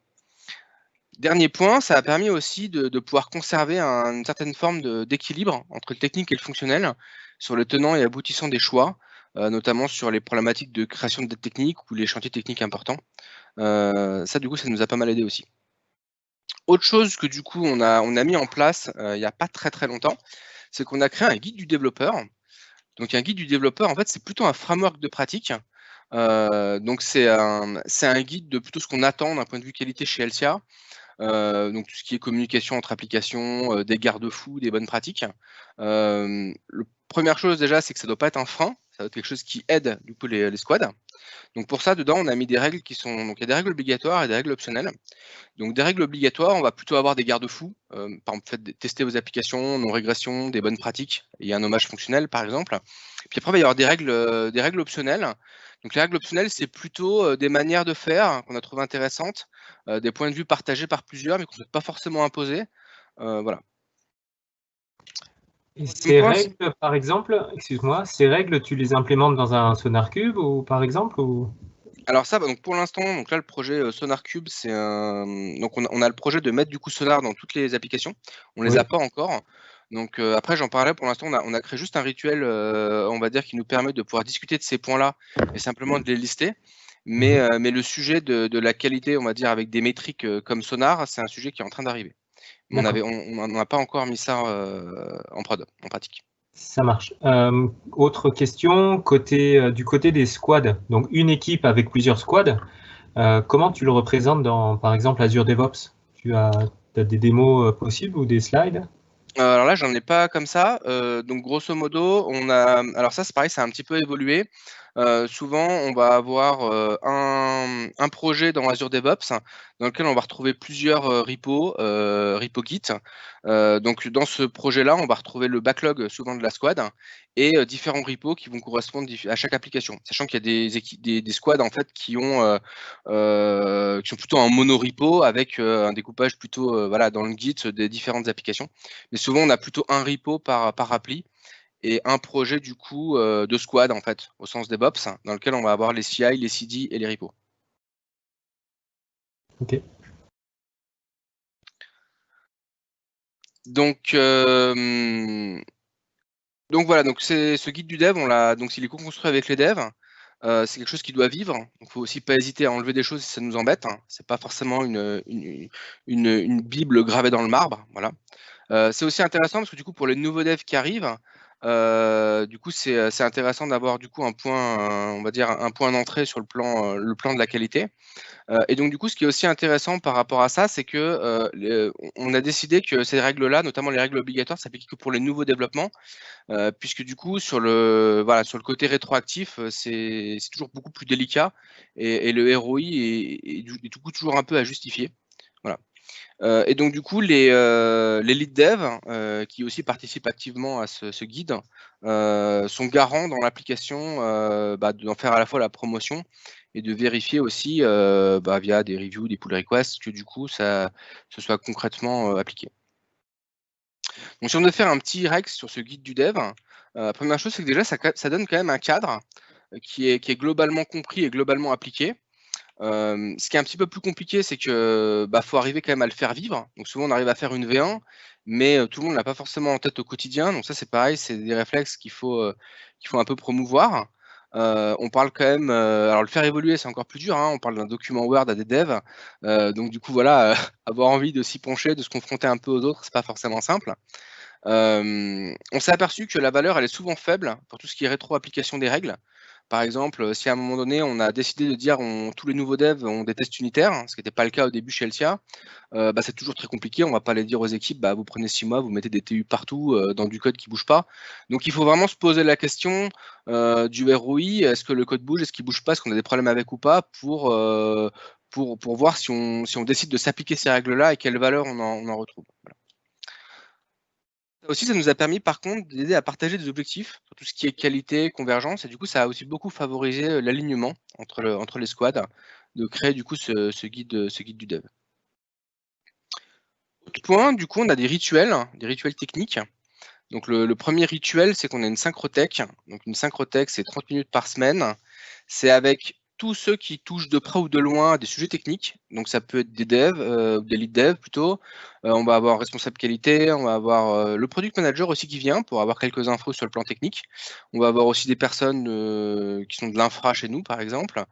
Dernier point, ça a permis aussi de pouvoir conserver une certaine forme d'équilibre entre le technique et le fonctionnel sur le tenant et aboutissant des choix, notamment sur les problématiques de création de dettes techniques ou les chantiers techniques importants. Ça, du coup, ça nous a pas mal aidé aussi. Autre chose que du coup on a mis en place il n'y a pas très très longtemps, c'est qu'on a créé un guide du développeur. Donc un guide du développeur, en fait, c'est plutôt un framework de pratique. Donc c'est un guide de plutôt ce qu'on attend d'un point de vue qualité chez LCA. Donc tout ce qui est communication entre applications, des garde-fous, des bonnes pratiques. Première chose déjà, c'est que ça ne doit pas être un frein, ça doit être quelque chose qui aide du coup les squads. Donc pour ça, dedans, on a mis des règles donc il y a des règles obligatoires et des règles optionnelles. Donc des règles obligatoires, on va plutôt avoir des garde-fous, par exemple, tester vos applications, non-régression, des bonnes pratiques et un nommage fonctionnel par exemple. Puis après, il va y avoir des règles optionnelles. Donc les règles optionnelles, c'est plutôt des manières de faire qu'on a trouvées intéressantes, des points de vue partagés par plusieurs, mais qu'on ne souhaite pas forcément imposer. Voilà. Et ces règles, par exemple, excuse-moi, ces règles, tu les implémentes dans un SonarCube ou par exemple ou... Alors ça, donc pour l'instant, donc là le projet SonarCube, donc on a le projet de mettre du coup Sonar dans toutes les applications. On les Oui. a pas encore. Donc après, j'en parlais. Pour l'instant, on a créé juste un rituel, on va dire, qui nous permet de pouvoir discuter de ces points-là et simplement de les lister. Mais le sujet de la qualité, on va dire, avec des métriques comme Sonar, c'est un sujet qui est en train d'arriver. On n'a pas encore mis ça en prod, en pratique. Ça marche. Autre question, du côté des squads, donc une équipe avec plusieurs squads, comment tu le représentes dans, par exemple, Azure DevOps? Tu as des démos possibles ou des slides? Alors là, j'en ai pas comme ça. Donc grosso modo, alors ça, c'est pareil, ça a un petit peu évolué. Souvent, on va avoir un projet dans Azure DevOps dans lequel on va retrouver plusieurs repos Git. Donc dans ce projet-là, on va retrouver le backlog souvent de la squad et différents repos qui vont correspondre à chaque application. Sachant qu'il y a des squads en fait qui sont plutôt en mono-repo avec un découpage plutôt voilà, dans le Git des différentes applications. Mais souvent, on a plutôt un repo par appli et un projet du coup de squad en fait, au sens DevOps, dans lequel on va avoir les CI, les CD et les repos. Ok. Donc voilà, donc c'est ce guide du dev, donc s'il est co-construit avec les devs, c'est quelque chose qui doit vivre. Il ne faut aussi pas hésiter à enlever des choses si ça nous embête. C'est pas forcément une bible gravée dans le marbre. Voilà. C'est aussi intéressant parce que du coup, pour les nouveaux devs qui arrivent, du coup, c'est intéressant d'avoir du coup un point, on va dire un point d'entrée sur le plan de la qualité. Et donc du coup, ce qui est aussi intéressant par rapport à ça, c'est que on a décidé que ces règles-là, notamment les règles obligatoires, s'appliquent que pour les nouveaux développements, puisque du coup, sur le côté rétroactif, c'est toujours beaucoup plus délicat et le ROI est du coup toujours un peu à justifier. Voilà. Et donc du coup, les lead dev qui aussi participent activement à ce guide sont garants dans l'application d'en faire à la fois la promotion et de vérifier aussi via des reviews, des pull requests, que du coup, ce soit concrètement appliqué. Donc si on veut faire un petit rex sur ce guide du dev, la première chose, c'est que déjà, ça donne quand même un cadre qui est globalement compris et globalement appliqué. Ce qui est un petit peu plus compliqué, c'est que faut arriver quand même à le faire vivre. Donc souvent on arrive à faire une V1, mais tout le monde l'a pas forcément en tête au quotidien. Donc ça c'est pareil, c'est des réflexes qu'il faut un peu promouvoir. On parle quand même, alors le faire évoluer c'est encore plus dur, hein, on parle d'un document Word à des devs. Donc du coup voilà, avoir envie de s'y pencher, de se confronter un peu aux autres, c'est pas forcément simple. On s'est aperçu que la valeur elle est souvent faible pour tout ce qui est rétro-application des règles. Par exemple, si à un moment donné, on a décidé de dire tous les nouveaux devs ont des tests unitaires, ce qui n'était pas le cas au début chez Elsia, c'est toujours très compliqué. On ne va pas aller dire aux équipes, vous prenez 6 mois, vous mettez des TU partout dans du code qui ne bouge pas. Donc il faut vraiment se poser la question du ROI, est-ce que le code bouge, est-ce qu'il ne bouge pas, est-ce qu'on a des problèmes avec ou pas, pour voir si on décide de s'appliquer ces règles-là et quelle valeur on en retrouve. Voilà. Aussi, ça nous a permis par contre d'aider à partager des objectifs sur tout ce qui est qualité, convergence, et du coup ça a aussi beaucoup favorisé l'alignement entre les squads, de créer du coup ce guide du dev. Autre point, du coup on a des rituels techniques. Donc le premier rituel, c'est qu'on a une synchrotech. Donc une synchrotech, c'est 30 minutes par semaine. C'est avec tous ceux qui touchent de près ou de loin à des sujets techniques. Donc ça peut être des devs, des lead devs plutôt. On va avoir un responsable qualité, on va avoir le product manager aussi qui vient pour avoir quelques infos sur le plan technique. On va avoir aussi des personnes qui sont de l'infra chez nous, par exemple.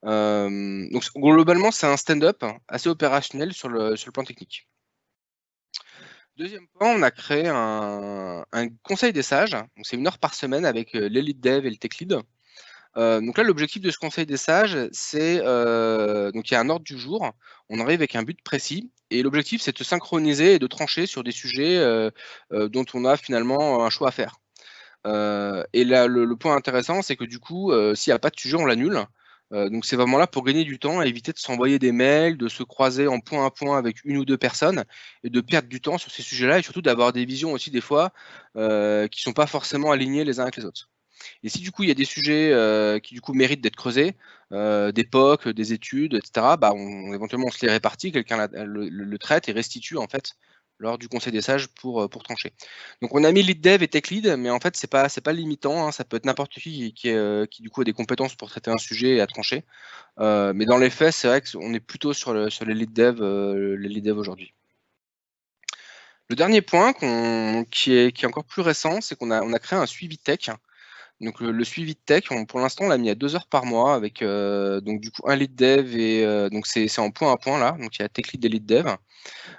Donc globalement, c'est un stand-up assez opérationnel sur le plan technique. Deuxième point, on a créé un conseil des sages. C'est 1 heure par semaine avec les lead dev et le tech lead. Donc là, l'objectif de ce conseil des sages, c'est donc il y a un ordre du jour. On arrive avec un but précis. Et l'objectif, c'est de se synchroniser et de trancher sur des sujets dont on a finalement un choix à faire. Et là, le point intéressant, c'est que du coup, s'il n'y a pas de sujet, on l'annule. Donc c'est vraiment là pour gagner du temps, éviter de s'envoyer des mails, de se croiser en point à point avec 1 ou 2 personnes et de perdre du temps sur ces sujets-là et surtout d'avoir des visions aussi des fois qui ne sont pas forcément alignées les uns avec les autres. Et si du coup il y a des sujets qui du coup méritent d'être creusés, des POC, des études, etc., éventuellement on se les répartit, quelqu'un le traite et restitue en fait lors du conseil des sages pour trancher. Donc on a mis lead dev et tech lead, mais en fait c'est pas limitant, hein, ça peut être n'importe qui du coup a des compétences pour traiter un sujet et à trancher. Mais dans les faits, c'est vrai qu'on est plutôt sur les lead dev aujourd'hui. Le dernier point qui est encore plus récent, c'est qu'on a créé un suivi tech. Donc le suivi de tech, pour l'instant, on l'a mis à 2 heures par mois avec donc du coup un lead dev et donc c'est en point à point là. Donc il y a tech lead et lead dev.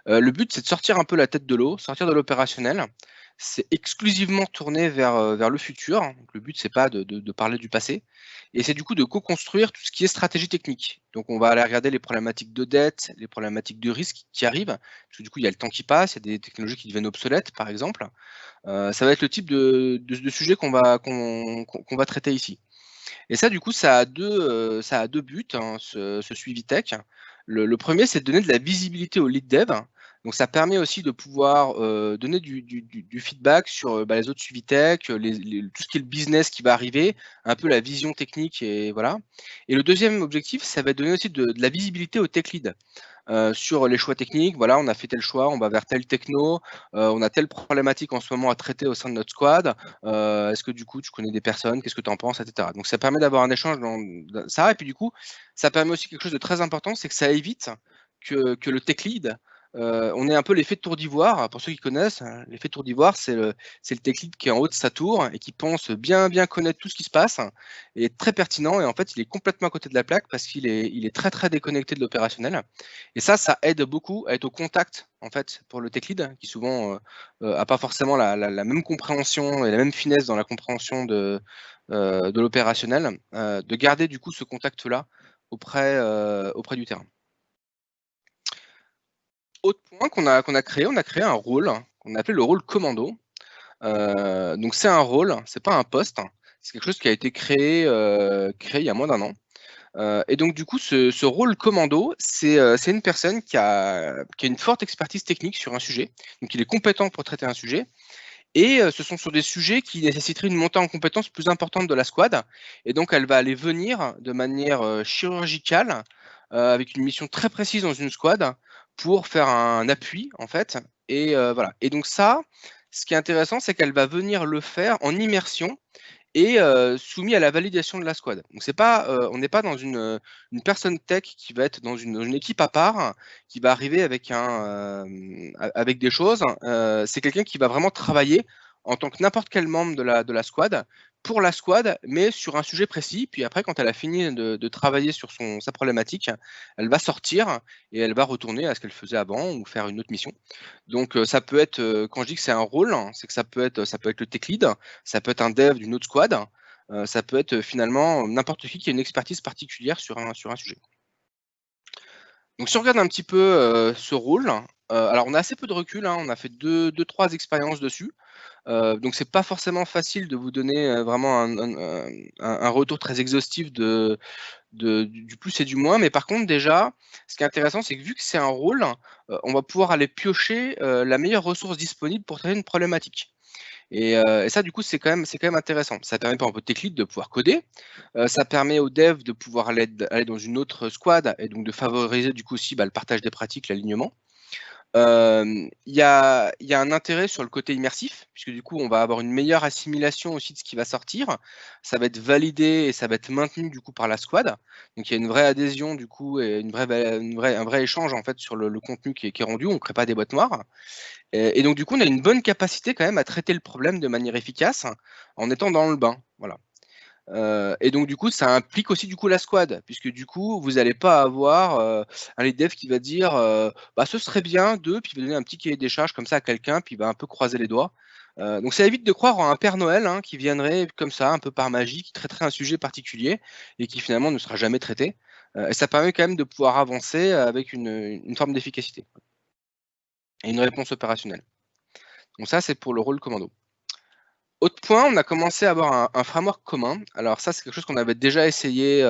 Le but, c'est de sortir un peu la tête de l'eau, sortir de l'opérationnel. C'est exclusivement tourné vers le futur. Donc, le but, c'est pas de parler du passé. Et c'est du coup de co-construire tout ce qui est stratégie technique. Donc, on va aller regarder les problématiques de dette, les problématiques de risque qui arrivent. Parce que du coup, il y a le temps qui passe, il y a des technologies qui deviennent obsolètes, par exemple. Ça va être le type de sujet qu'on va traiter ici. Et ça, du coup, ça a deux buts, hein, ce suivi tech. Le premier, c'est de donner de la visibilité au lead dev. Donc, ça permet aussi de pouvoir donner du feedback sur les autres suivis tech, tout ce qui est le business qui va arriver, un peu la vision technique et voilà. Et le deuxième objectif, ça va donner aussi de la visibilité au tech lead. Sur les choix techniques, voilà, on a fait tel choix, on va vers tel techno, on a telle problématique en ce moment à traiter au sein de notre squad. Est-ce que du coup tu connais des personnes, qu'est-ce que tu en penses, etc. Donc ça permet d'avoir un échange dans ça, et puis du coup, ça permet aussi quelque chose de très important, c'est que ça évite que le tech lead, on ait un peu l'effet de tour d'ivoire. Pour ceux qui connaissent, l'effet de tour d'ivoire, c'est le tech lead qui est en haut de sa tour et qui pense bien connaître tout ce qui se passe et est très pertinent, et en fait il est complètement à côté de la plaque parce qu'il est très déconnecté de l'opérationnel. Et ça aide beaucoup à être au contact en fait pour le tech lead qui souvent a pas forcément la même compréhension et la même finesse dans la compréhension de l'opérationnel, de garder du coup ce contact-là auprès du terrain. Autre point qu'on a créé, on a créé un rôle qu'on a appelé le rôle commando. Donc c'est un rôle, c'est pas un poste, c'est quelque chose qui a été créé il y a moins d'1 an. Et donc du coup, ce rôle commando, c'est une personne qui a une forte expertise technique sur un sujet. Donc il est compétent pour traiter un sujet. Et ce sont sur des sujets qui nécessiteraient une montée en compétences plus importante de la squad. Et donc elle va aller venir de manière chirurgicale, avec une mission très précise dans une squad, pour faire un appui en fait. Et voilà. Et donc ça, ce qui est intéressant, c'est qu'elle va venir le faire en immersion et soumis à la validation de la squad. Donc c'est pas, on n'est pas dans une personne tech qui va être dans une équipe à part, qui va arriver avec avec des choses. C'est quelqu'un qui va vraiment travailler en tant que n'importe quel membre de la squad, pour la squad, mais sur un sujet précis. Puis après, quand elle a fini de travailler sur sa problématique, elle va sortir et elle va retourner à ce qu'elle faisait avant ou faire une autre mission. Donc ça peut être, quand je dis que c'est un rôle, c'est que ça peut être le tech lead, ça peut être un dev d'une autre squad, ça peut être finalement n'importe qui a une expertise particulière sur un sujet. Donc si on regarde un petit peu ce rôle, alors on a assez peu de recul, hein, on a fait 2-3 expériences dessus. Donc c'est pas forcément facile de vous donner vraiment un retour très exhaustif du plus et du moins. Mais par contre, déjà, ce qui est intéressant, c'est que vu que c'est un rôle, on va pouvoir aller piocher la meilleure ressource disponible pour traiter une problématique. Et ça, du coup, c'est quand même intéressant. Ça permet par exemple au tech lead de pouvoir coder. Ça permet aux devs de pouvoir aller dans une autre squad et donc de favoriser du coup aussi le partage des pratiques, l'alignement. Il y a un intérêt sur le côté immersif, puisque du coup, on va avoir une meilleure assimilation aussi de ce qui va sortir. Ça va être validé et ça va être maintenu du coup par la squad. Donc il y a une vraie adhésion du coup et un vrai échange en fait sur le contenu qui est rendu. On ne crée pas des boîtes noires. Et donc du coup, on a une bonne capacité quand même à traiter le problème de manière efficace en étant dans le bain. Voilà. Et donc du coup, ça implique aussi du coup la squad, puisque du coup, vous n'allez pas avoir un lead dev qui va dire bah, ce serait bien de, puis il va donner un petit cahier des charges comme ça à quelqu'un, puis il va un peu croiser les doigts. Donc ça évite de croire en un Père Noël qui viendrait comme ça, un peu par magie, qui traiterait un sujet particulier et qui finalement ne sera jamais traité. Et ça permet quand même de pouvoir avancer avec une forme d'efficacité et une réponse opérationnelle. Donc ça, c'est pour le rôle commando. Autre point, on a commencé à avoir un framework commun. Alors ça, c'est quelque chose qu'on avait déjà essayé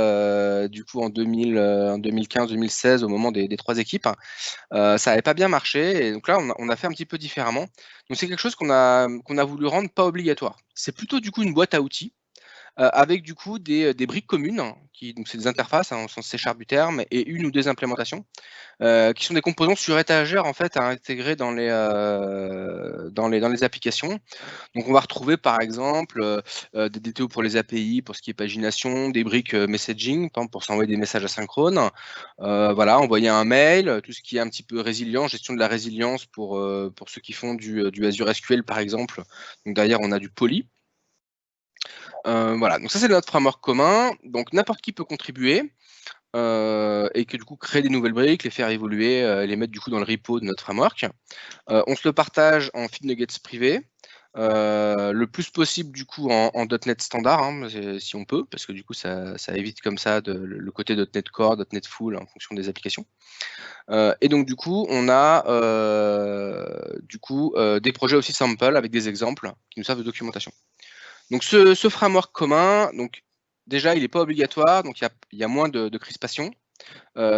du coup en 2015-2016 au moment des 3 équipes. Ça n'avait pas bien marché et donc là, on a fait un petit peu différemment. Donc c'est quelque chose qu'on a voulu rendre pas obligatoire. C'est plutôt du coup une boîte à outils avec du coup des briques communes, donc c'est des interfaces au sens C# du terme, et une ou des implémentations, qui sont des composants sur étagère en fait à intégrer dans les applications. Donc on va retrouver par exemple des DTO pour les API, pour ce qui est pagination, des briques messaging, par exemple, pour s'envoyer des messages asynchrones. Voilà, envoyer un mail, tout ce qui est un petit peu résilient, gestion de la résilience pour ceux qui font du Azure SQL par exemple. Donc derrière, on a du Poly. Voilà, donc ça c'est notre framework commun. Donc n'importe qui peut contribuer. Et que du coup créer des nouvelles briques, les faire évoluer, les mettre du coup dans le repo de notre framework. On se le partage en feed nuggets privés, le plus possible du coup en .NET standard, si on peut, parce que du coup ça évite comme ça le côté .NET Core, .NET Full en fonction des applications. Et donc du coup on a des projets aussi sample avec des exemples qui nous servent de documentation. Donc ce framework commun, donc déjà il n'est pas obligatoire, donc il y a moins de crispation.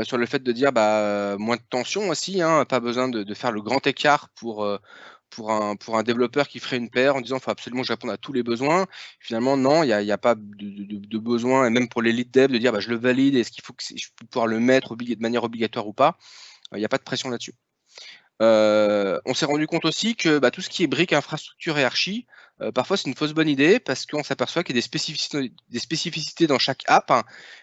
Sur le fait de dire moins de tension aussi, pas besoin de faire le grand écart pour un développeur qui ferait une paire en disant il faut absolument que je réponde à tous les besoins. Finalement, non, il n'y a pas de besoin, et même pour les lead dev, de dire je le valide, est-ce qu'il faut que je peux pouvoir le mettre de manière obligatoire ou pas. Il n'y a pas de pression là-dessus. On s'est rendu compte aussi que tout ce qui est briques, infrastructure et archi, parfois c'est une fausse bonne idée parce qu'on s'aperçoit qu'il y a des spécificités dans chaque app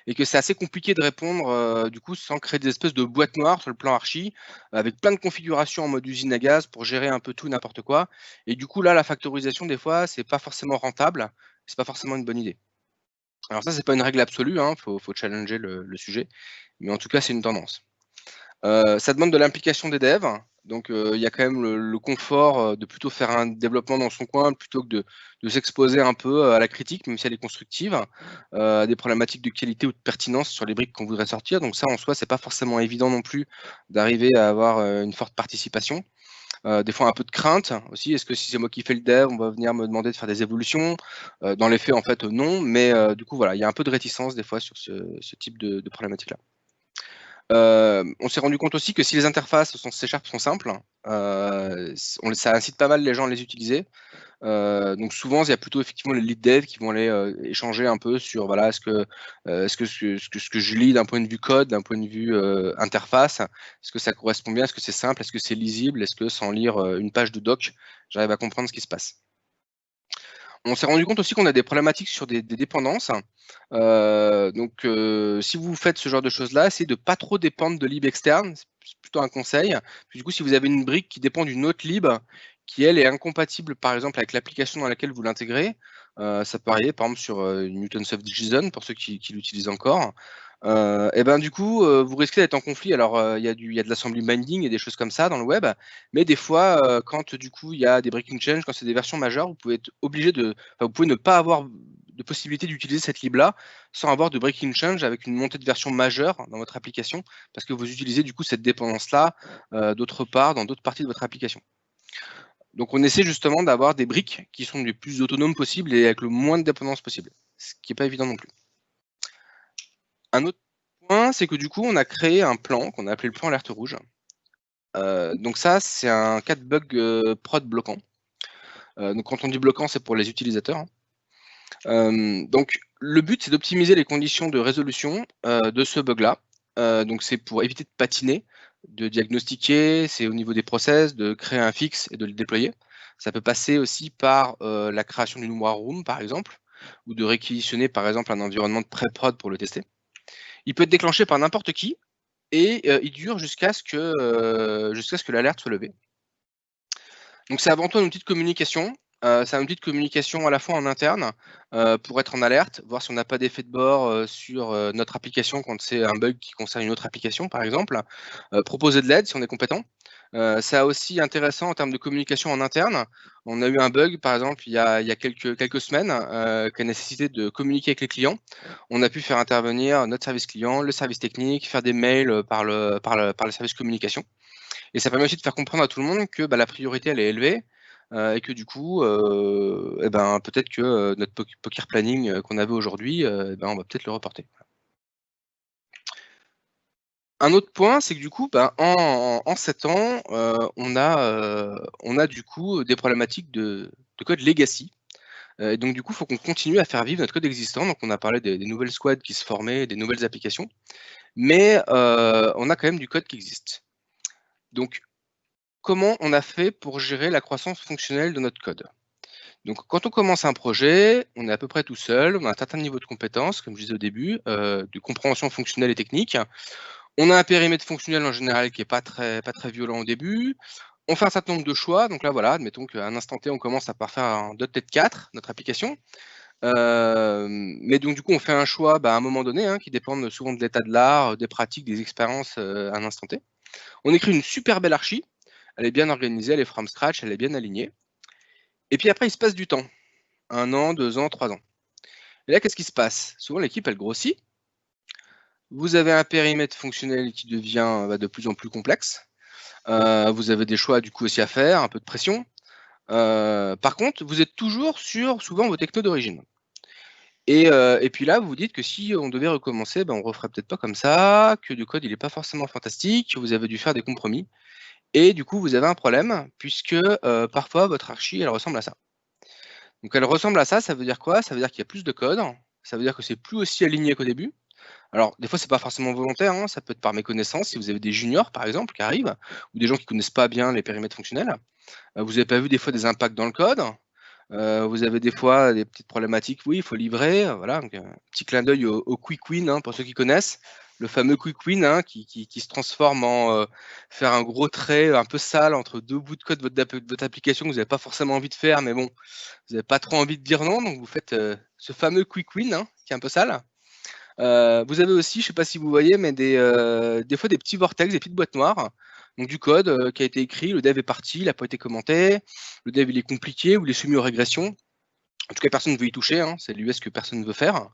et que c'est assez compliqué de répondre du coup sans créer des espèces de boîtes noires sur le plan archi avec plein de configurations en mode usine à gaz pour gérer un peu tout n'importe quoi. Et du coup là, la factorisation des fois c'est pas forcément rentable, c'est pas forcément une bonne idée. Alors ça c'est pas une règle absolue, faut challenger le sujet, mais en tout cas c'est une tendance. Ça demande de l'implication des devs, donc il y a quand même le confort de plutôt faire un développement dans son coin plutôt que de s'exposer un peu à la critique, même si elle est constructive, des problématiques de qualité ou de pertinence sur les briques qu'on voudrait sortir. Donc ça, en soi, c'est pas forcément évident non plus d'arriver à avoir une forte participation. Des fois un peu de crainte aussi. Est-ce que si c'est moi qui fais le dev, on va venir me demander de faire des évolutions? Dans les faits, en fait, non. Mais du coup, voilà, il y a un peu de réticence des fois sur ce type de problématique-là. On s'est rendu compte aussi que si les interfaces C# sont simples, ça incite pas mal les gens à les utiliser. Donc souvent, il y a plutôt effectivement les lead dev qui vont aller échanger un peu sur voilà, ce que je lis d'un point de vue code, d'un point de vue interface, est-ce que ça correspond bien, est-ce que c'est simple, est-ce que c'est lisible, est-ce que sans lire une page de doc, j'arrive à comprendre ce qui se passe. On s'est rendu compte aussi qu'on a des problématiques sur des dépendances. Si vous faites ce genre de choses-là, essayez de pas trop dépendre de lib externe, c'est plutôt un conseil. Puis, du coup, si vous avez une brique qui dépend d'une autre lib, qui elle est incompatible par exemple avec l'application dans laquelle vous l'intégrez, ça peut arriver par exemple sur Newtonsoft JSON pour ceux qui l'utilisent encore. Et ben du coup, vous risquez d'être en conflit. Alors, il y a de l'assembly binding et des choses comme ça dans le web, mais des fois, quand du coup il y a des breaking change, quand c'est des versions majeures, vous pouvez être obligé vous pouvez ne pas avoir de possibilité d'utiliser cette lib-là sans avoir de breaking change avec une montée de version majeure dans votre application, parce que vous utilisez du coup cette dépendance-là d'autre part dans d'autres parties de votre application. Donc on essaie justement d'avoir des briques qui sont les plus autonomes possibles et avec le moins de dépendance possible, ce qui n'est pas évident non plus. Un autre point, c'est que du coup, on a créé un plan qu'on a appelé le plan alerte rouge. Donc ça, c'est un cas de bug prod bloquant. Donc quand on dit bloquant, c'est pour les utilisateurs. Donc le but, c'est d'optimiser les conditions de résolution de ce bug-là. Donc c'est pour éviter de patiner, de diagnostiquer, c'est au niveau des process, de créer un fixe et de le déployer. Ça peut passer aussi par la création d'une war room, par exemple, ou de réquisitionner, par exemple, un environnement de pré-prod pour le tester. Il peut être déclenché par n'importe qui et il dure jusqu'à ce que l'alerte soit levée. Donc c'est avant tout un outil de communication. C'est un outil de communication à la fois en interne pour être en alerte, voir si on n'a pas d'effet de bord sur notre application quand c'est un bug qui concerne une autre application, par exemple. Proposer de l'aide si on est compétent. C'est aussi intéressant en termes de communication en interne. On a eu un bug, par exemple, il y a quelques semaines, qui a nécessité de communiquer avec les clients. On a pu faire intervenir notre service client, le service technique, faire des mails par le service communication. Et ça permet aussi de faire comprendre à tout le monde que la priorité, elle est élevée et que du coup, peut-être que notre poker planning qu'on avait aujourd'hui, on va peut-être le reporter. Un autre point, c'est que du coup, en 7 ans, on a du coup des problématiques de code legacy. Et donc du coup, il faut qu'on continue à faire vivre notre code existant. Donc on a parlé des nouvelles squads qui se formaient, des nouvelles applications, mais on a quand même du code qui existe. Donc comment on a fait pour gérer la croissance fonctionnelle de notre code? Donc quand on commence un projet, on est à peu près tout seul, on a un certain niveau de compétences, comme je disais au début, de compréhension fonctionnelle et technique. On a un périmètre fonctionnel en général qui est pas très violent au début. On fait un certain nombre de choix. Donc là, voilà, admettons qu'à un instant T, on commence par faire un .NET 4, notre application. Mais donc du coup, on fait un choix à un moment donné, qui dépend souvent de l'état de l'art, des pratiques, des expériences à un instant T. On écrit une super belle archi. Elle est bien organisée, elle est from scratch, elle est bien alignée. Et puis après, il se passe du temps. 1 an, 2 ans, 3 ans. Et là, qu'est-ce qui se passe? Souvent, l'équipe, elle grossit. Vous avez un périmètre fonctionnel qui devient de plus en plus complexe. Vous avez des choix du coup aussi à faire, un peu de pression. Par contre, vous êtes toujours sur souvent vos technos d'origine. Et puis là, vous vous dites que si on devait recommencer, on referait peut-être pas comme ça, que le code il est pas forcément fantastique, que vous avez dû faire des compromis. Et du coup, vous avez un problème, puisque parfois votre archi, elle ressemble à ça. Donc elle ressemble à ça, ça veut dire quoi? Ça veut dire qu'il y a plus de code, ça veut dire que c'est plus aussi aligné qu'au début. Alors, des fois, c'est pas forcément volontaire, ça peut être par méconnaissance, si vous avez des juniors, par exemple, qui arrivent, ou des gens qui connaissent pas bien les périmètres fonctionnels. Vous n'avez pas vu des fois des impacts dans le code. Vous avez des fois des petites problématiques, oui, il faut livrer, voilà, donc petit clin d'œil au quick win, pour ceux qui connaissent. Le fameux quick win qui se transforme en faire un gros trait un peu sale entre 2 bouts de code de votre application que vous n'avez pas forcément envie de faire, mais bon, vous n'avez pas trop envie de dire non, donc vous faites ce fameux quick win qui est un peu sale. Vous avez aussi, je ne sais pas si vous voyez, mais des fois des petits vortex, des petites boîtes noires, donc du code qui a été écrit, le dev est parti, il n'a pas été commenté, le dev il est compliqué ou il est soumis aux régressions. En tout cas, personne ne veut y toucher, c'est l'US que personne ne veut faire.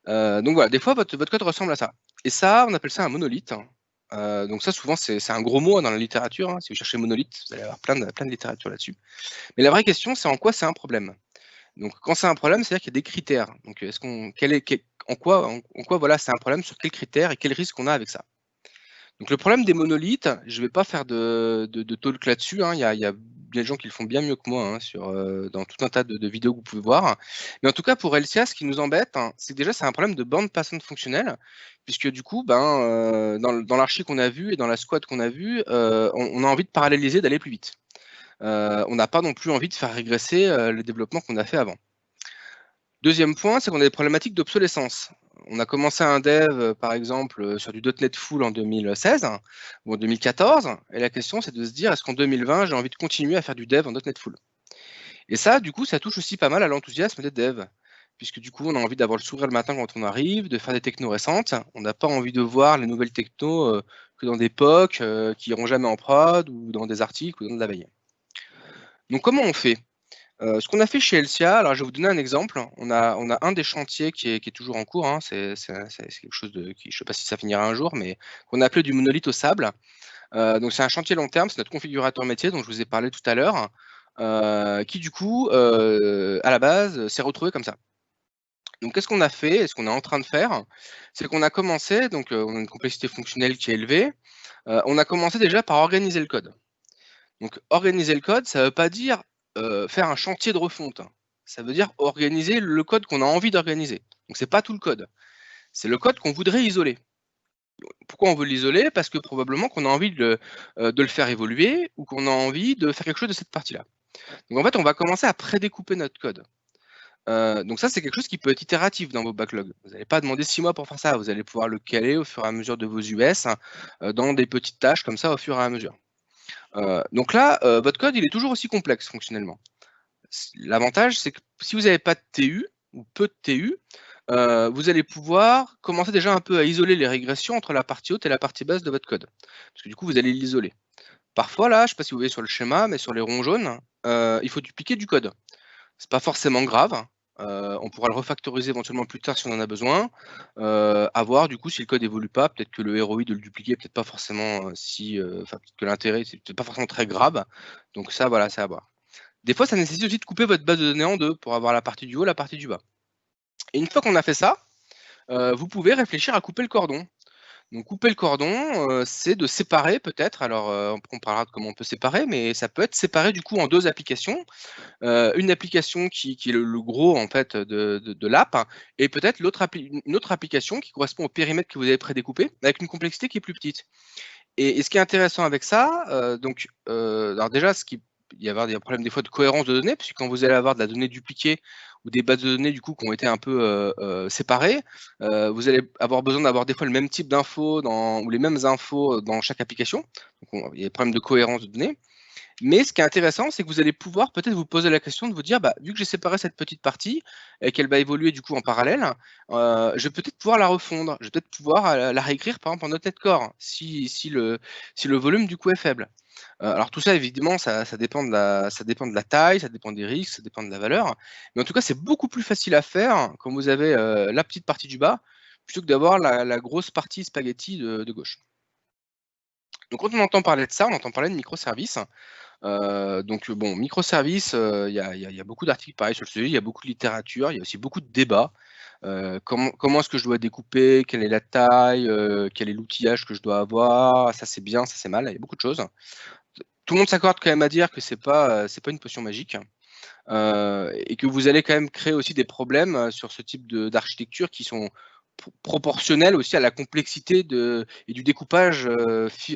Donc voilà, des fois votre code ressemble à ça. Et ça, on appelle ça un monolithe. Donc ça, souvent, c'est un gros mot dans la littérature. Si vous cherchez monolithe, vous allez avoir plein de littérature là-dessus. Mais la vraie question, c'est en quoi c'est un problème. Donc quand c'est un problème, c'est-à-dire qu'il y a des critères. Donc en quoi voilà, c'est un problème, sur quels critères et quels risques on a avec ça. Donc le problème des monolithes, je ne vais pas faire de talk là-dessus, il y a bien des gens qui le font bien mieux que moi dans tout un tas de vidéos que vous pouvez voir. Mais en tout cas, pour Elsia, ce qui nous embête, c'est que déjà, c'est un problème de bande passante fonctionnelle, puisque du coup, dans l'archi qu'on a vu et dans la squad qu'on a vu, on a envie de paralléliser, d'aller plus vite. on n'a pas non plus envie de faire régresser le développement qu'on a fait avant. Deuxième point, c'est qu'on a des problématiques d'obsolescence. On a commencé un dev, par exemple, sur du .NET Full en 2016 ou en 2014, et la question, c'est de se dire, est-ce qu'en 2020, j'ai envie de continuer à faire du dev en .NET Full? Et ça, du coup, ça touche aussi pas mal à l'enthousiasme des devs, puisque du coup, on a envie d'avoir le sourire le matin quand on arrive, de faire des technos récentes. On n'a pas envie de voir les nouvelles technos que dans des POC qui n'iront jamais en prod, ou dans des articles, ou dans de la veille. Donc, comment on fait? Ce qu'on a fait chez Elsia, alors je vais vous donner un exemple. On a un des chantiers qui est toujours en cours, hein, c'est quelque chose qui, je ne sais pas si ça finira un jour, mais qu'on a appelé du monolithe au sable. Donc c'est un chantier long terme, c'est notre configurateur métier dont je vous ai parlé tout à l'heure, qui du coup, à la base, s'est retrouvé comme ça. Donc qu'est-ce qu'on a fait et ce qu'on est en train de faire? C'est qu'on a commencé, donc on a une complexité fonctionnelle qui est élevée, on a commencé déjà par organiser le code. Donc organiser le code, ça ne veut pas dire faire un chantier de refonte. Ça veut dire organiser le code qu'on a envie d'organiser. Donc c'est pas tout le code. C'est le code qu'on voudrait isoler. Pourquoi on veut l'isoler? Parce que probablement qu'on a envie de le faire évoluer ou qu'on a envie de faire quelque chose de cette partie-là. Donc en fait, on va commencer à prédécouper notre code. Donc ça, c'est quelque chose qui peut être itératif dans vos backlogs. Vous n'allez pas demander 6 mois pour faire ça. Vous allez pouvoir le caler au fur et à mesure de vos US dans des petites tâches comme ça au fur et à mesure. Donc là, votre code, il est toujours aussi complexe fonctionnellement. L'avantage, c'est que si vous n'avez pas de TU, ou peu de TU, vous allez pouvoir commencer déjà un peu à isoler les régressions entre la partie haute et la partie basse de votre code. Parce que du coup, vous allez l'isoler. Parfois, là, je ne sais pas si vous voyez sur le schéma, mais sur les ronds jaunes, il faut dupliquer du code. Ce n'est pas forcément grave. On pourra le refactoriser éventuellement plus tard si on en a besoin. À voir du coup si le code évolue pas, peut-être que le ROI de le dupliquer, peut-être pas forcément peut-être que l'intérêt, c'est peut-être pas forcément très grave. Donc ça, voilà, c'est à voir. Des fois, ça nécessite aussi de couper votre base de données en deux pour avoir la partie du haut, la partie du bas. Et une fois qu'on a fait ça, vous pouvez réfléchir à couper le cordon. Donc couper le cordon, c'est de séparer peut-être, alors on parlera de comment on peut séparer, mais ça peut être séparé du coup en 2 applications. Une application qui est le gros en fait de l'app, et peut-être une autre application qui correspond au périmètre que vous avez prédécoupé, avec une complexité qui est plus petite. Et ce qui est intéressant avec ça, alors déjà, il y avoir des problèmes des fois de cohérence de données, puisque quand vous allez avoir de la donnée dupliquée ou des bases de données du coup qui ont été un peu séparées, vous allez avoir besoin d'avoir des fois le même type d'infos ou les mêmes infos dans chaque application. Donc il y a des problèmes de cohérence de données. Mais ce qui est intéressant, c'est que vous allez pouvoir peut-être vous poser la question de vous dire, bah, vu que j'ai séparé cette petite partie et qu'elle va évoluer du coup en parallèle, je vais peut-être pouvoir la refondre, je vais peut-être pouvoir la réécrire par exemple en .NET Core si le volume du coup est faible. Alors tout ça évidemment ça dépend de la taille, ça dépend des risques, ça dépend de la valeur, mais en tout cas c'est beaucoup plus facile à faire quand vous avez la petite partie du bas plutôt que d'avoir la grosse partie spaghetti de gauche. Donc quand on entend parler de ça, on entend parler de microservices. Donc bon, microservices, il y a beaucoup d'articles pareil sur le sujet, il y a beaucoup de littérature, il y a aussi beaucoup de débats. Comment est-ce que je dois découper? Quelle est la taille? Quel est l'outillage que je dois avoir? Ça c'est bien, ça c'est mal, il y a beaucoup de choses. Tout le monde s'accorde quand même à dire que c'est pas une potion magique, et que vous allez quand même créer aussi des problèmes sur ce type d'architecture qui sont proportionnels aussi à la complexité et du découpage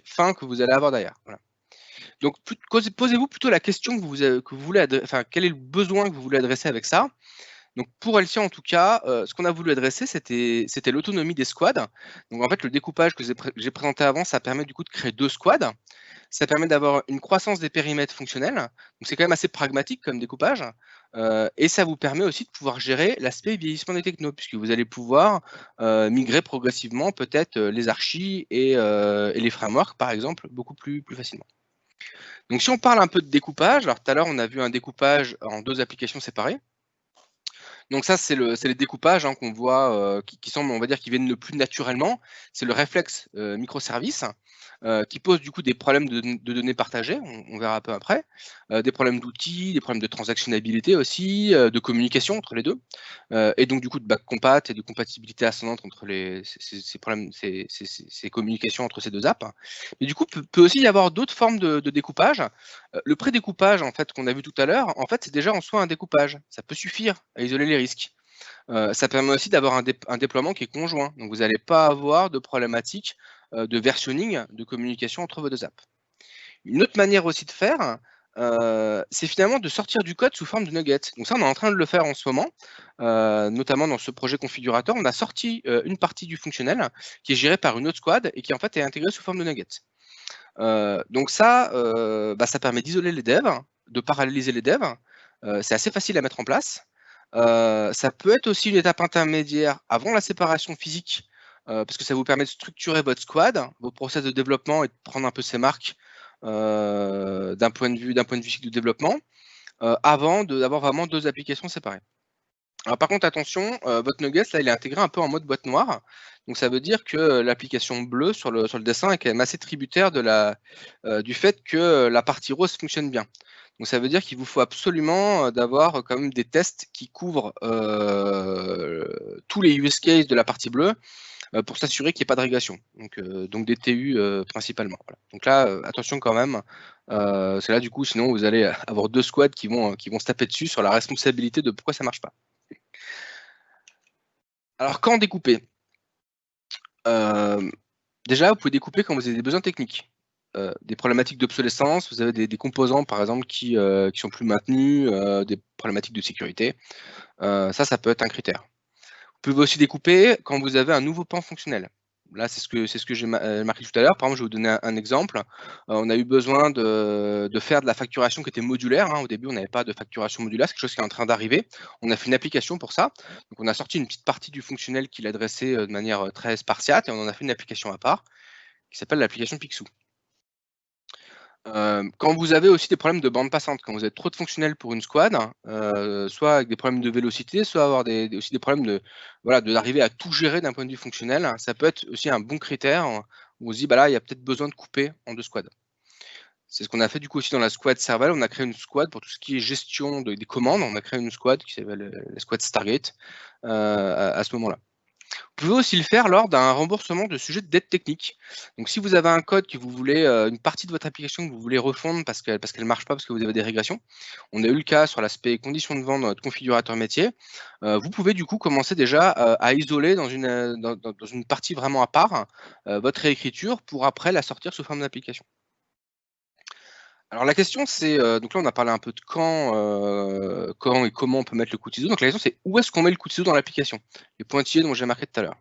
fin que vous allez avoir derrière. Voilà. Donc, posez-vous plutôt la question que vous voulez enfin, quel est le besoin que vous voulez adresser avec ça. Donc, pour Elsia, en tout cas, ce qu'on a voulu adresser, c'était l'autonomie des squads. Donc, en fait, le découpage que j'ai présenté avant, ça permet du coup de créer 2 squads. Ça permet d'avoir une croissance des périmètres fonctionnels. Donc, c'est quand même assez pragmatique comme découpage. Et ça vous permet aussi de pouvoir gérer l'aspect vieillissement des technos, puisque vous allez pouvoir migrer progressivement peut-être les archis et les frameworks, par exemple, beaucoup plus facilement. Donc si on parle un peu de découpage, alors tout à l'heure on a vu un découpage en 2 applications séparées. Donc ça c'est les découpages qu'on voit qui semblent, on va dire, qui viennent le plus naturellement. C'est le réflexe microservice qui pose du coup des problèmes de données partagées, on verra un peu après, des problèmes d'outils, des problèmes de transactionnabilité aussi, de communication entre les deux, et donc du coup de backcompat et de compatibilité ascendante entre ces problèmes, ces communications entre ces 2 apps. Mais du coup, peut aussi y avoir d'autres formes de découpage. Le prédécoupage, en fait, qu'on a vu tout à l'heure, en fait, c'est déjà en soi un découpage. Ça peut suffire à isoler les risques. Ça permet aussi d'avoir un déploiement qui est conjoint. Donc, vous n'allez pas avoir de problématique de versionning, de communication entre vos 2 apps. Une autre manière aussi de faire, c'est finalement de sortir du code sous forme de nuggets. Donc ça, on est en train de le faire en ce moment, notamment dans ce projet configurateur. On a sorti une partie du fonctionnel qui est gérée par une autre squad et qui en fait est intégrée sous forme de nuggets. Donc ça, ça permet d'isoler les devs, de paralléliser les devs. C'est assez facile à mettre en place. Ça peut être aussi une étape intermédiaire avant la séparation physique, parce que ça vous permet de structurer votre squad, vos process de développement et de prendre un peu ses marques d'un point de vue cycle de développement, avant d'avoir vraiment 2 applications séparées. Alors par contre, attention, votre Nuggets, là, il est intégré un peu en mode boîte noire. Donc ça veut dire que l'application bleue sur le dessin est quand même assez tributaire du fait que la partie rose fonctionne bien. Donc ça veut dire qu'il vous faut absolument d'avoir quand même des tests qui couvrent tous les use cases de la partie bleue pour s'assurer qu'il n'y ait pas de régression. Donc des TU principalement. Voilà. Donc là, attention quand même. C'est là du coup, sinon vous allez avoir 2 squads qui vont se taper dessus sur la responsabilité de pourquoi ça ne marche pas. Alors, quand découper? Déjà, vous pouvez découper quand vous avez des besoins techniques. Des problématiques d'obsolescence, vous avez des composants, par exemple, qui sont plus maintenus, des problématiques de sécurité. Ça peut être un critère. Vous pouvez aussi découper quand vous avez un nouveau pan fonctionnel. Là, c'est ce que j'ai marqué tout à l'heure. Par exemple, je vais vous donner un exemple. On a eu besoin de faire de la facturation qui était modulaire. Au début, on n'avait pas de facturation modulaire. C'est quelque chose qui est en train d'arriver. On a fait une application pour ça. Donc, on a sorti une petite partie du fonctionnel qui l'adressait de manière très spartiate et on en a fait une application à part qui s'appelle l'application Picsou. Quand vous avez aussi des problèmes de bande passante, quand vous avez trop de fonctionnels pour une squad, soit avec des problèmes de vélocité, soit avoir aussi des problèmes d'arriver à tout gérer d'un point de vue fonctionnel, ça peut être aussi un bon critère où on se dit, là, il y a peut-être besoin de couper en 2 squads. C'est ce qu'on a fait du coup aussi dans la squad Serval. On a créé une squad pour tout ce qui est gestion des commandes. On a créé une squad qui s'appelle la squad Stargate à ce moment-là. Vous pouvez aussi le faire lors d'un remboursement de sujets d'aide technique. Donc, si vous avez un code que vous voulez, une partie de votre application que vous voulez refondre parce qu'elle ne marche pas, parce que vous avez des régressions, on a eu le cas sur l'aspect conditions de vente dans notre configurateur métier, vous pouvez du coup commencer déjà à isoler dans une partie vraiment à part votre réécriture pour après la sortir sous forme d'application. Alors la question c'est, donc là on a parlé un peu de quand et comment on peut mettre le coup de ciseau. Donc la question c'est où est-ce qu'on met le coup de ciseau dans l'application? Les pointillés dont j'ai marqué tout à l'heure.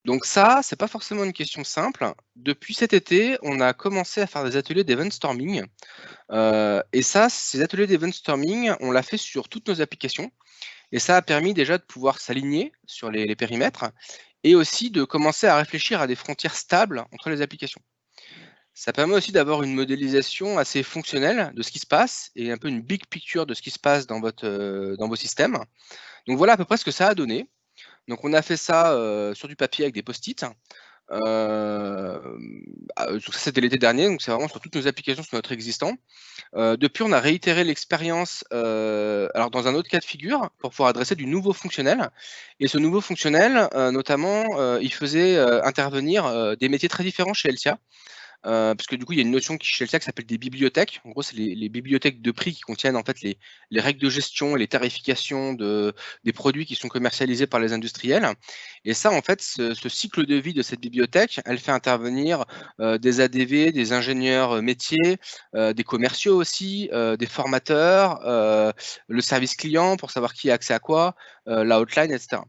Donc ça, c'est pas forcément une question simple. Depuis cet été, on a commencé à faire des ateliers d'event storming. Et ça, ces ateliers d'event storming, on l'a fait sur toutes nos applications. Et ça a permis déjà de pouvoir s'aligner sur les périmètres et aussi de commencer à réfléchir à des frontières stables entre les applications. Ça permet aussi d'avoir une modélisation assez fonctionnelle de ce qui se passe et un peu une big picture de ce qui se passe dans vos systèmes. Donc voilà à peu près ce que ça a donné. Donc on a fait ça sur du papier avec des post-it. Ça c'était l'été dernier, donc c'est vraiment sur toutes nos applications, sur notre existant. Depuis, on a réitéré l'expérience alors dans un autre cas de figure pour pouvoir adresser du nouveau fonctionnel. Et ce nouveau fonctionnel, notamment, il faisait intervenir des métiers très différents chez Elsia. Parce que du coup, il y a une notion chez Elsia qui s'appelle des bibliothèques. En gros, c'est les bibliothèques de prix qui contiennent en fait les règles de gestion et les tarifications des produits qui sont commercialisés par les industriels. Et ça, en fait, ce cycle de vie de cette bibliothèque, elle fait intervenir des ADV, des ingénieurs métiers, des commerciaux aussi, des formateurs, le service client pour savoir qui a accès à quoi, la hotline, etc.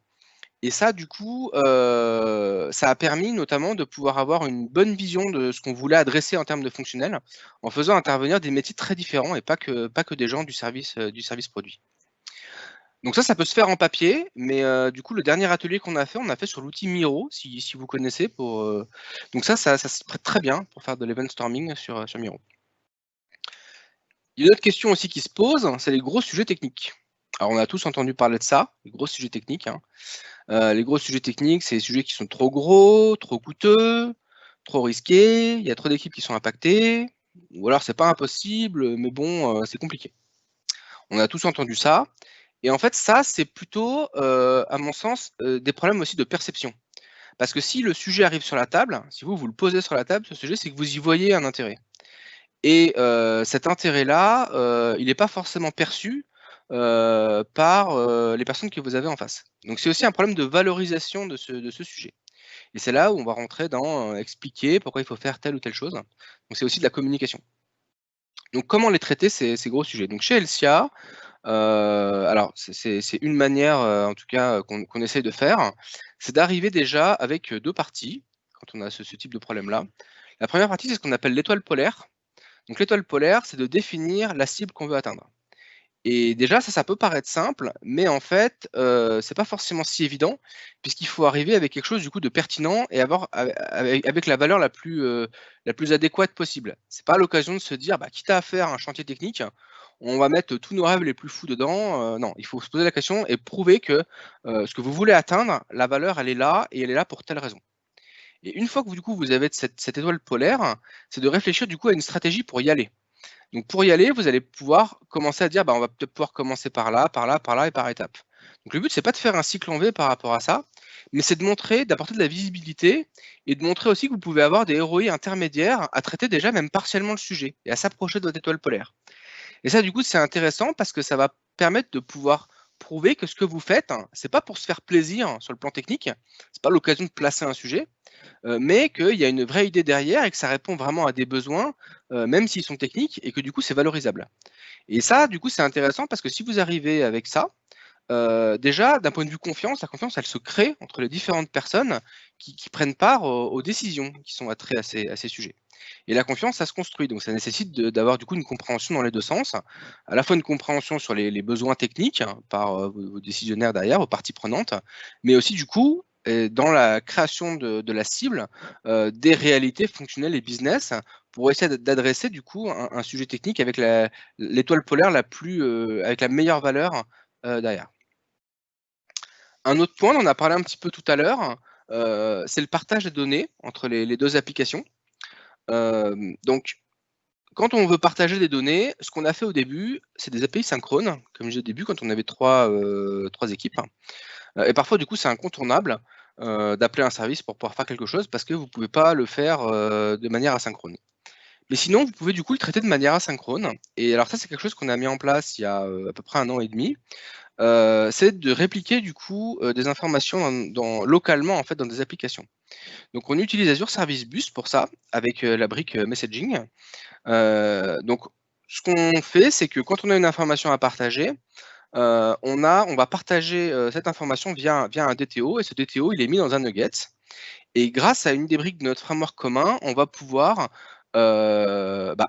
Et ça, du coup, ça a permis notamment de pouvoir avoir une bonne vision de ce qu'on voulait adresser en termes de fonctionnel, en faisant intervenir des métiers très différents et pas que des gens du service produit. Donc ça peut se faire en papier, mais du coup, le dernier atelier qu'on a fait, on a fait sur l'outil Miro, si vous connaissez. Donc ça se prête très bien pour faire de l'event storming sur Miro. Il y a une autre question aussi qui se pose, c'est les gros sujets techniques. Alors on a tous entendu parler de ça, les gros sujets techniques. Les gros sujets techniques, c'est des sujets qui sont trop gros, trop coûteux, trop risqués, il y a trop d'équipes qui sont impactées, ou alors c'est pas impossible, mais bon, c'est compliqué. On a tous entendu ça. Et en fait, ça, c'est plutôt, à mon sens, des problèmes aussi de perception. Parce que si le sujet arrive sur la table, si vous le posez sur la table, ce sujet, c'est que vous y voyez un intérêt. Et cet intérêt-là, il n'est pas forcément perçu par les personnes que vous avez en face. Donc c'est aussi un problème de valorisation de ce sujet. Et c'est là où on va rentrer dans expliquer pourquoi il faut faire telle ou telle chose. Donc c'est aussi de la communication. Donc, comment les traiter ces gros sujets? Donc, chez Elsia, alors c'est une manière, en tout cas, qu'on essaye de faire, c'est d'arriver déjà avec 2 parties, quand on a ce type de problème-là. La première partie, c'est ce qu'on appelle l'étoile polaire. Donc l'étoile polaire, c'est de définir la cible qu'on veut atteindre. Et déjà, ça peut paraître simple, mais en fait, c'est pas forcément si évident, puisqu'il faut arriver avec quelque chose du coup de pertinent et avoir avec la valeur la plus adéquate possible. C'est pas l'occasion de se dire: «Bah, quitte à faire un chantier technique, on va mettre tous nos rêves les plus fous dedans», non, il faut se poser la question et prouver que, ce que vous voulez atteindre, la valeur, elle est là et elle est là pour telle raison. Et une fois que vous, du coup, vous avez cette étoile polaire, c'est de réfléchir du coup à une stratégie pour y aller. Donc pour y aller, vous allez pouvoir commencer à dire: «Bah, on va peut-être pouvoir commencer par là, par là, par là et par étapes». Donc le but, c'est pas de faire un cycle en V par rapport à ça, mais c'est de montrer, d'apporter de la visibilité et de montrer aussi que vous pouvez avoir des ROI intermédiaires à traiter déjà même partiellement le sujet et à s'approcher de votre étoile polaire. Et ça, du coup, c'est intéressant parce que ça va permettre de pouvoir prouver que ce que vous faites, hein, c'est pas pour se faire plaisir sur le plan technique, c'est pas l'occasion de placer un sujet, mais qu'il y a une vraie idée derrière et que ça répond vraiment à des besoins, même s'ils sont techniques et que du coup, c'est valorisable. Et ça, du coup, c'est intéressant parce que si vous arrivez avec ça, déjà, d'un point de vue confiance, la confiance, elle se crée entre les différentes personnes qui prennent part aux décisions qui sont attrées à ces sujets. Et la confiance, ça se construit, donc ça nécessite d'avoir du coup une compréhension dans les 2 sens. À la fois une compréhension sur les besoins techniques par, vos décisionnaires derrière, vos parties prenantes, mais aussi du coup, dans la création de la cible, des réalités fonctionnelles et business pour essayer d'adresser du coup un sujet technique avec l'étoile polaire la plus, avec la meilleure valeur, derrière. Un autre point, on en a parlé un petit peu tout à l'heure, c'est le partage des données entre les 2 applications. Donc quand on veut partager des données, ce qu'on a fait au début, c'est des API synchrones, comme j'ai au début quand on avait 3 équipes. Et parfois du coup, c'est incontournable, d'appeler un service pour pouvoir faire quelque chose parce que vous ne pouvez pas le faire, de manière asynchrone. Mais sinon, vous pouvez du coup le traiter de manière asynchrone et alors ça, c'est quelque chose qu'on a mis en place il y a, à peu près 1 an et demi. C'est de répliquer du coup, des informations localement en fait dans des applications. Donc on utilise Azure Service Bus pour ça, avec, la brique, messaging. Donc ce qu'on fait, c'est que quand on a une information à partager, on va partager, cette information via un DTO et ce DTO, il est mis dans un nugget et grâce à une des briques de notre framework commun, on va pouvoir,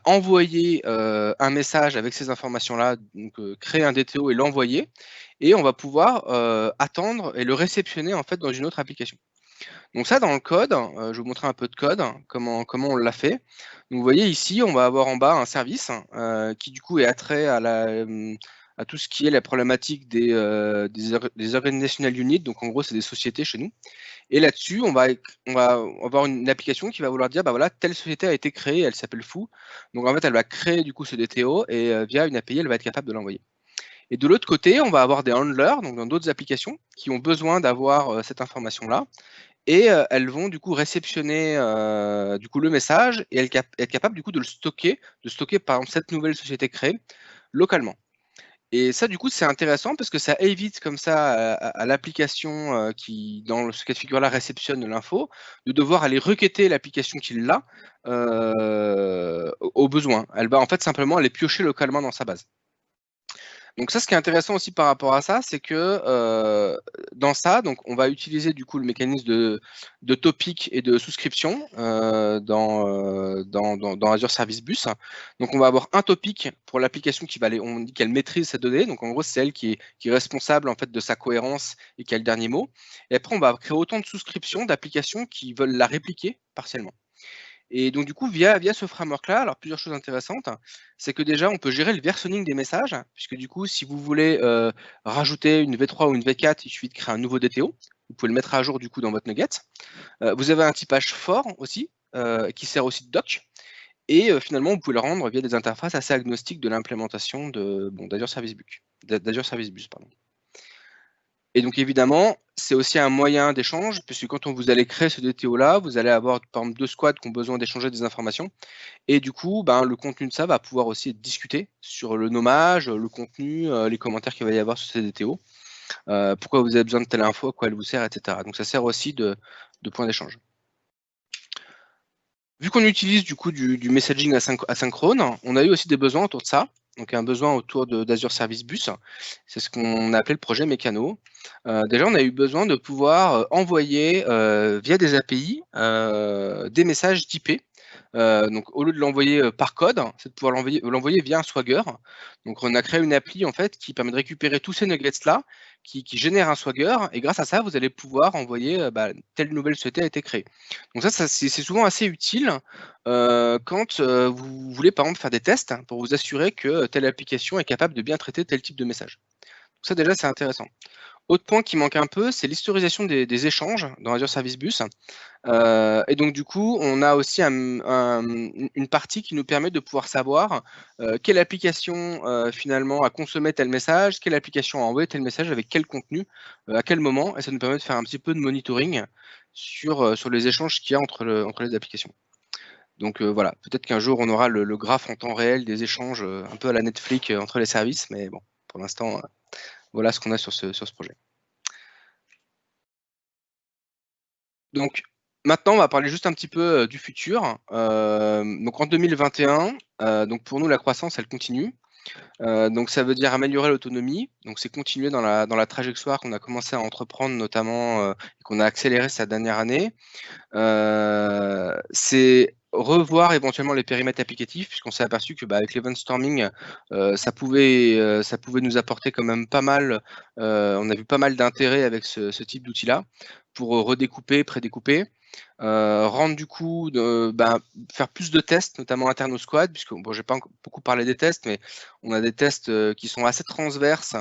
envoyer, un message avec ces informations-là, donc créer un DTO et l'envoyer et on va pouvoir, attendre et le réceptionner en fait dans une autre application. Donc ça dans le code, je vais vous montrer un peu de code, comment on l'a fait. Donc vous voyez ici, on va avoir en bas un service, qui du coup est attrait à tout ce qui est la problématique des organizational units, donc en gros c'est des sociétés chez nous. Et là-dessus, on va avoir une application qui va vouloir dire: «Bah, voilà, telle société a été créée, elle s'appelle fou». Donc en fait, elle va créer du coup ce DTO et via une API, elle va être capable de l'envoyer. Et de l'autre côté, on va avoir des handlers, donc dans d'autres applications, qui ont besoin d'avoir, cette information-là et elles vont du coup réceptionner, du coup le message et être capables du coup de stocker par exemple cette nouvelle société créée localement. Et ça, du coup, c'est intéressant parce que ça évite comme ça à l'application, qui, dans ce cas de figure-là, réceptionne l'info, de devoir aller requêter l'application qui l'a, au besoin. Elle va en fait simplement aller piocher localement dans sa base. Donc ça, ce qui est intéressant aussi par rapport à ça, c'est que, dans ça, donc on va utiliser du coup le mécanisme de topic et de souscription, dans Azure Service Bus. Donc on va avoir un topic pour l'application qui va aller on dit qu'elle maîtrise ces données, donc en gros, c'est elle qui est responsable en fait de sa cohérence et qui a le dernier mot. Et après, on va créer autant de souscriptions d'applications qui veulent la répliquer partiellement. Et donc du coup, via ce framework-là, alors plusieurs choses intéressantes, c'est que déjà, on peut gérer le versionning des messages, puisque du coup, si vous voulez, rajouter une V3 ou une V4, il suffit de créer un nouveau DTO. Vous pouvez le mettre à jour du coup dans votre nugget. Vous avez un typage fort aussi, qui sert aussi de doc et finalement, vous pouvez le rendre via des interfaces assez agnostiques de l'implémentation d'Azure Service Bus, pardon. Et donc évidemment, c'est aussi un moyen d'échange, puisque quand vous allez créer ce DTO-là, vous allez avoir par exemple 2 squads qui ont besoin d'échanger des informations. Et du coup, le contenu de ça va pouvoir aussi être discuté sur le nommage, le contenu, les commentaires qu'il va y avoir sur ces DTO. Pourquoi vous avez besoin de telle info, à quoi elle vous sert, etc. Donc ça sert aussi de point d'échange. Vu qu'on utilise du coup du messaging asynchrone, on a eu aussi des besoins autour de ça. Donc un besoin autour d'Azure Service Bus, c'est ce qu'on a appelé le projet Mécano. Déjà, on a eu besoin de pouvoir envoyer via des API des messages typés. Donc au lieu de l'envoyer par code, c'est de pouvoir l'envoyer via un Swagger. Donc on a créé une appli en fait qui permet de récupérer tous ces nuggets là, qui génère un Swagger, et grâce à ça, vous allez pouvoir envoyer telle nouvelle société a été créée. Donc ça c'est souvent assez utile quand vous voulez par exemple faire des tests pour vous assurer que telle application est capable de bien traiter tel type de message. Donc ça déjà c'est intéressant. Autre point qui manque un peu, c'est l'historisation des échanges dans Azure Service Bus. Et donc du coup, on a aussi une partie qui nous permet de pouvoir savoir quelle application finalement a consommé tel message, quelle application a envoyé tel message avec quel contenu, à quel moment, et ça nous permet de faire un petit peu de monitoring sur les échanges qu'il y a entre les applications. Donc voilà, peut-être qu'un jour on aura le graphe en temps réel des échanges un peu à la Netflix entre les services, mais bon, pour l'instant, voilà ce qu'on a sur ce projet. Donc maintenant, on va parler juste un petit peu du futur. Donc en 2021, donc pour nous, la croissance, elle continue. Donc ça veut dire améliorer l'autonomie. Donc c'est continuer dans la trajectoire qu'on a commencé à entreprendre, notamment et qu'on a accéléré cette dernière année. C'est revoir éventuellement les périmètres applicatifs, puisqu'on s'est aperçu que avec l'event storming, ça pouvait nous apporter quand même pas mal. On a vu pas mal d'intérêt avec ce type d'outil-là pour redécouper, prédécouper. Rendre du coup, faire plus de tests, notamment internes au squad, puisque bon, j'ai pas beaucoup parlé des tests, mais on a des tests qui sont assez transverses,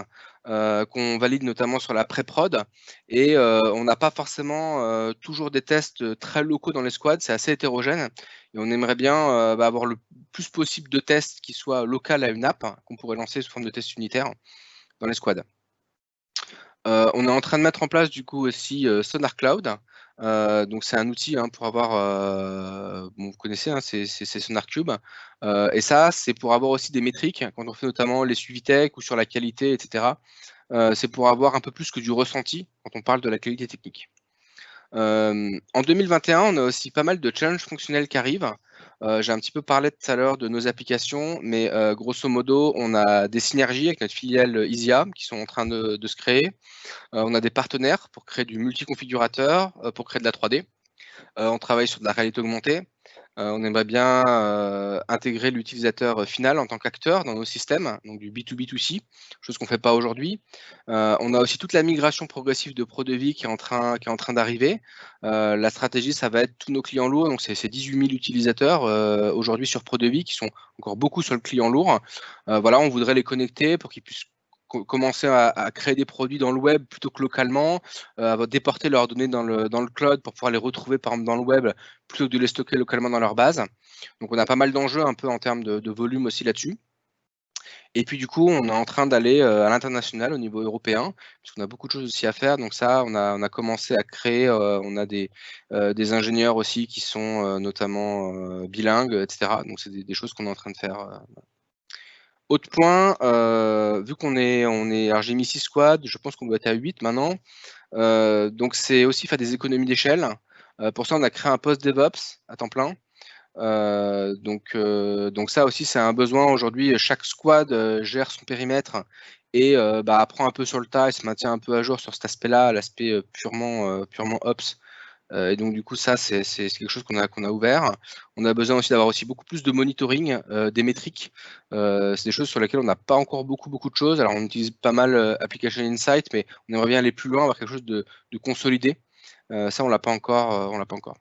qu'on valide notamment sur la pré-prod, et on n'a pas forcément toujours des tests très locaux dans les squads, c'est assez hétérogène, et on aimerait bien avoir le plus possible de tests qui soient locaux à une app, qu'on pourrait lancer sous forme de tests unitaires dans les squads. On est en train de mettre en place du coup aussi Sonar Cloud. Donc c'est un outil pour avoir, bon, vous connaissez, c'est Sonar Cube. Et ça, c'est pour avoir aussi des métriques quand on fait notamment les suivis tech ou sur la qualité, etc. C'est pour avoir un peu plus que du ressenti quand on parle de la qualité technique. En 2021, on a aussi pas mal de challenges fonctionnels qui arrivent. J'ai un petit peu parlé tout à l'heure de nos applications, mais grosso modo, on a des synergies avec notre filiale Isia qui sont en train de se créer. On a des partenaires pour créer du multi-configurateur, pour créer de la 3D. On travaille sur de la réalité augmentée. On aimerait bien intégrer l'utilisateur final en tant qu'acteur dans nos systèmes, donc du B2B2C, chose qu'on ne fait pas aujourd'hui. On a aussi toute la migration progressive de Prodevie qui est en train d'arriver. La stratégie, ça va être tous nos clients lourds, donc c'est 18 000 utilisateurs aujourd'hui sur Prodevie qui sont encore beaucoup sur le client lourd. Voilà, on voudrait les connecter pour qu'ils puissent commencer à créer des produits dans le web plutôt que localement, déporter leurs données dans le cloud pour pouvoir les retrouver par exemple dans le web plutôt que de les stocker localement dans leur base. Donc on a pas mal d'enjeux un peu en termes de volume aussi là-dessus. Et puis du coup, on est en train d'aller à l'international au niveau européen, parce qu'on a beaucoup de choses aussi à faire. Donc ça, on a commencé à créer, on a des ingénieurs aussi qui sont notamment bilingues, etc. Donc c'est des choses qu'on est en train de faire. Autre point, vu qu'on est, alors j'ai mis 6 squads, je pense qu'on doit être à 8 maintenant. Donc c'est aussi faire des économies d'échelle. Pour ça, on a créé un poste DevOps à temps plein. Donc ça aussi, c'est un besoin. Aujourd'hui, chaque squad gère son périmètre et apprend un peu sur le tas et se maintient un peu à jour sur cet aspect-là, l'aspect purement Ops. Et donc du coup, ça, c'est quelque chose qu'on a ouvert. On a besoin aussi d'avoir aussi beaucoup plus de monitoring, des métriques. C'est des choses sur lesquelles on n'a pas encore beaucoup de choses. Alors on utilise pas mal Application Insight, mais on aimerait bien aller plus loin, avoir quelque chose de consolidé. Ça, on l'a pas encore.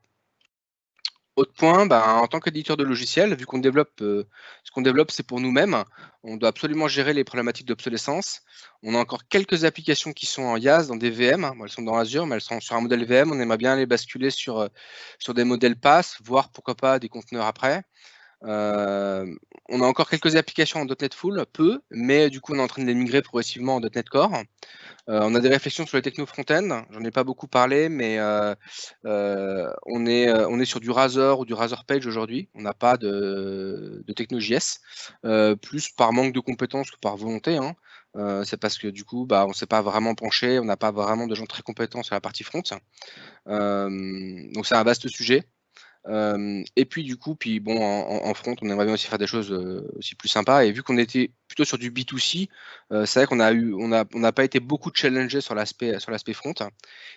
Autre point, en tant qu'éditeur de logiciels, vu qu'on développe, ce qu'on développe, c'est pour nous-mêmes, on doit absolument gérer les problématiques d'obsolescence. On a encore quelques applications qui sont en IaaS, dans des VM. Bon, elles sont dans Azure, mais elles sont sur un modèle VM. On aimerait bien les basculer sur des modèles PaaS, voire pourquoi pas des conteneurs après. On a encore quelques applications en .NET Full, peu, mais du coup, on est en train de les migrer progressivement en .NET Core. On a des réflexions sur les techno front-end, j'en ai pas beaucoup parlé, mais on est sur du Razor ou du Razor Page aujourd'hui. On n'a pas de techno.js, plus par manque de compétences que par volonté. C'est parce que du coup, on ne s'est pas vraiment penché, on n'a pas vraiment de gens très compétents sur la partie front. Donc c'est un vaste sujet. Et puis du coup, bon, en front, on aimerait bien aussi faire des choses aussi plus sympas. Et vu qu'on était plutôt sur du B2C, c'est vrai qu'on n'a pas été beaucoup challengé sur l'aspect front.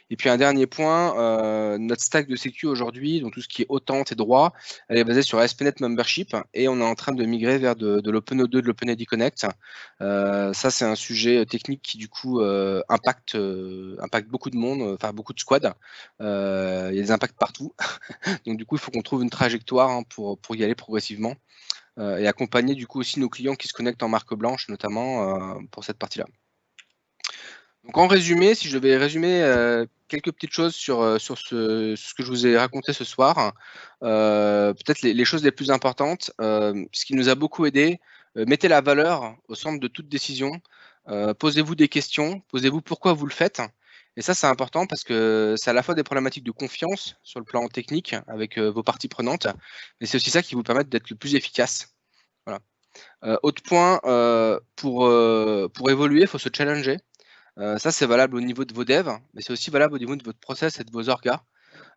Et puis un dernier point, notre stack de sécu aujourd'hui, donc tout ce qui est OTAN et droit, elle est basée sur ASP.NET Membership et on est en train de migrer vers de l'OpenO2, de l'OpenID Connect. Ça, c'est un sujet technique qui du coup impacte beaucoup de monde, enfin beaucoup de squads. Il y a des impacts partout. Donc du coup, il faut qu'on trouve une trajectoire pour y aller progressivement et accompagner du coup aussi nos clients qui se connectent en marque blanche, notamment pour cette partie-là. Donc en résumé, si je devais résumer quelques petites choses sur ce que je vous ai raconté ce soir, peut-être les choses les plus importantes, ce qui nous a beaucoup aidé, mettez la valeur au centre de toute décision, posez-vous des questions, posez-vous pourquoi vous le faites. Et ça, c'est important parce que c'est à la fois des problématiques de confiance sur le plan technique avec vos parties prenantes, mais c'est aussi ça qui vous permet d'être le plus efficace. Voilà. Autre point, pour évoluer, il faut se challenger. Ça, c'est valable au niveau de vos devs, mais c'est aussi valable au niveau de votre process et de vos orgas.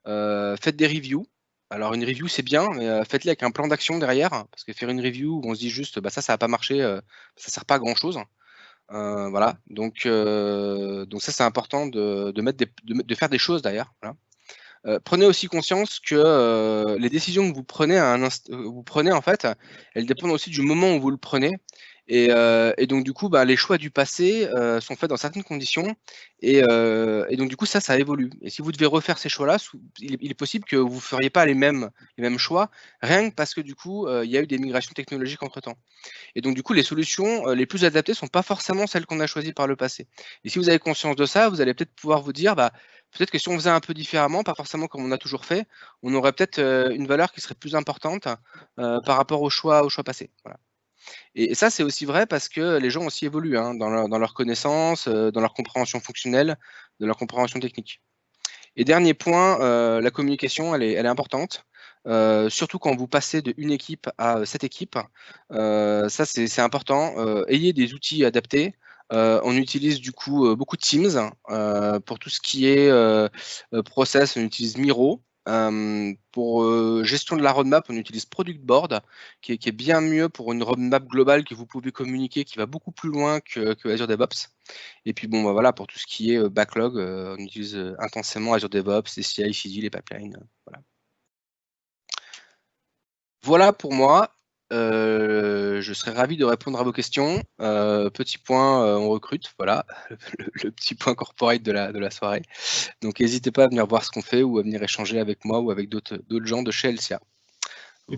Faites des reviews. Alors, une review, c'est bien, mais faites-les avec un plan d'action derrière, parce que faire une review où on se dit juste, bah, ça n'a pas marché, ça ne sert pas à grand-chose. Voilà. Donc ça, c'est important de faire des choses derrière. Voilà. Prenez aussi conscience que les décisions que vous prenez en fait, elles dépendent aussi du moment où vous le prenez. Et donc du coup, bah, les choix du passé sont faits dans certaines conditions, et donc du coup ça évolue. Et si vous devez refaire ces choix-là, il est possible que vous ne feriez pas les mêmes choix, rien que parce que du coup il y a eu des migrations technologiques entre-temps. Et donc du coup, les solutions les plus adaptées ne sont pas forcément celles qu'on a choisies par le passé. Et si vous avez conscience de ça, vous allez peut-être pouvoir vous dire, bah, peut-être que si on faisait un peu différemment, pas forcément comme on a toujours fait, on aurait peut-être une valeur qui serait plus importante par rapport aux choix passés. Voilà. Et ça, c'est aussi vrai parce que les gens aussi évoluent hein, dans leur connaissance, dans leur compréhension fonctionnelle, de leur compréhension technique. Et dernier point, la communication, elle est importante. Surtout quand vous passez d'une équipe à 7 équipes. Ça, c'est important. Ayez des outils adaptés. On utilise du coup beaucoup de Teams. Pour tout ce qui est process, on utilise Miro. Pour gestion de la roadmap, on utilise Product Board, qui est bien mieux pour une roadmap globale que vous pouvez communiquer, qui va beaucoup plus loin que Azure DevOps. Et puis bon, bah, voilà, pour tout ce qui est backlog, on utilise intensément Azure DevOps, les CI, CD, les pipelines. Voilà. Voilà pour moi. Je serais ravi de répondre à vos questions. Petit point, on recrute, voilà, le petit point corporate de la soirée. Donc n'hésitez pas à venir voir ce qu'on fait ou à venir échanger avec moi ou avec d'autres gens de chez LCA. Super.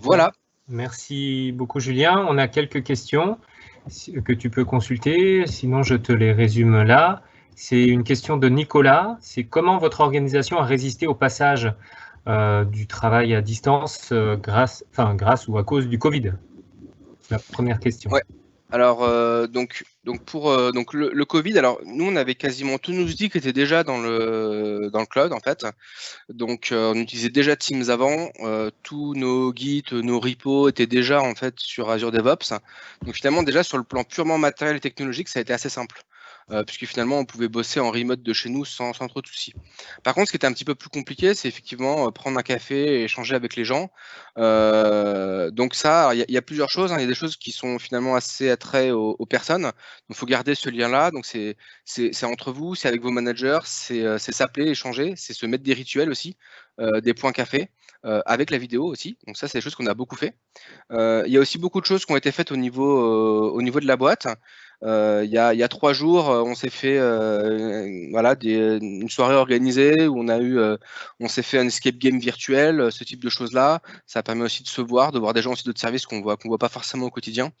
Voilà. Merci beaucoup Julien. On a quelques questions que tu peux consulter, sinon je te les résume là. C'est une question de Nicolas. C'est comment votre organisation a résisté au passage du travail à distance grâce ou à cause du Covid? La première question. Ouais. Alors, donc le Covid, alors nous, on avait quasiment tous nos outils qui étaient déjà dans le cloud, en fait. Donc, on utilisait déjà Teams avant. Tous nos Git, nos repos étaient déjà, en fait, sur Azure DevOps. Donc, finalement, déjà, sur le plan purement matériel et technologique, ça a été assez simple. Puisque finalement, on pouvait bosser en remote de chez nous sans trop de soucis. Par contre, ce qui était un petit peu plus compliqué, c'est effectivement prendre un café et échanger avec les gens. Donc ça, il y a plusieurs choses. Hein. Il y a des choses qui sont finalement assez attraits aux personnes. Donc, il faut garder ce lien-là. Donc, c'est entre vous, c'est avec vos managers, c'est s'appeler, échanger, c'est se mettre des rituels aussi, des points café, avec la vidéo aussi. Donc ça, c'est des choses qu'on a beaucoup fait. Il y a aussi beaucoup de choses qui ont été faites au niveau de la boîte. Il y a 3 jours, on s'est fait voilà, une soirée organisée où on s'est fait un escape game virtuel, ce type de choses-là. Ça permet aussi de se voir, de voir des gens aussi d'autres services qu'on voit pas forcément au quotidien.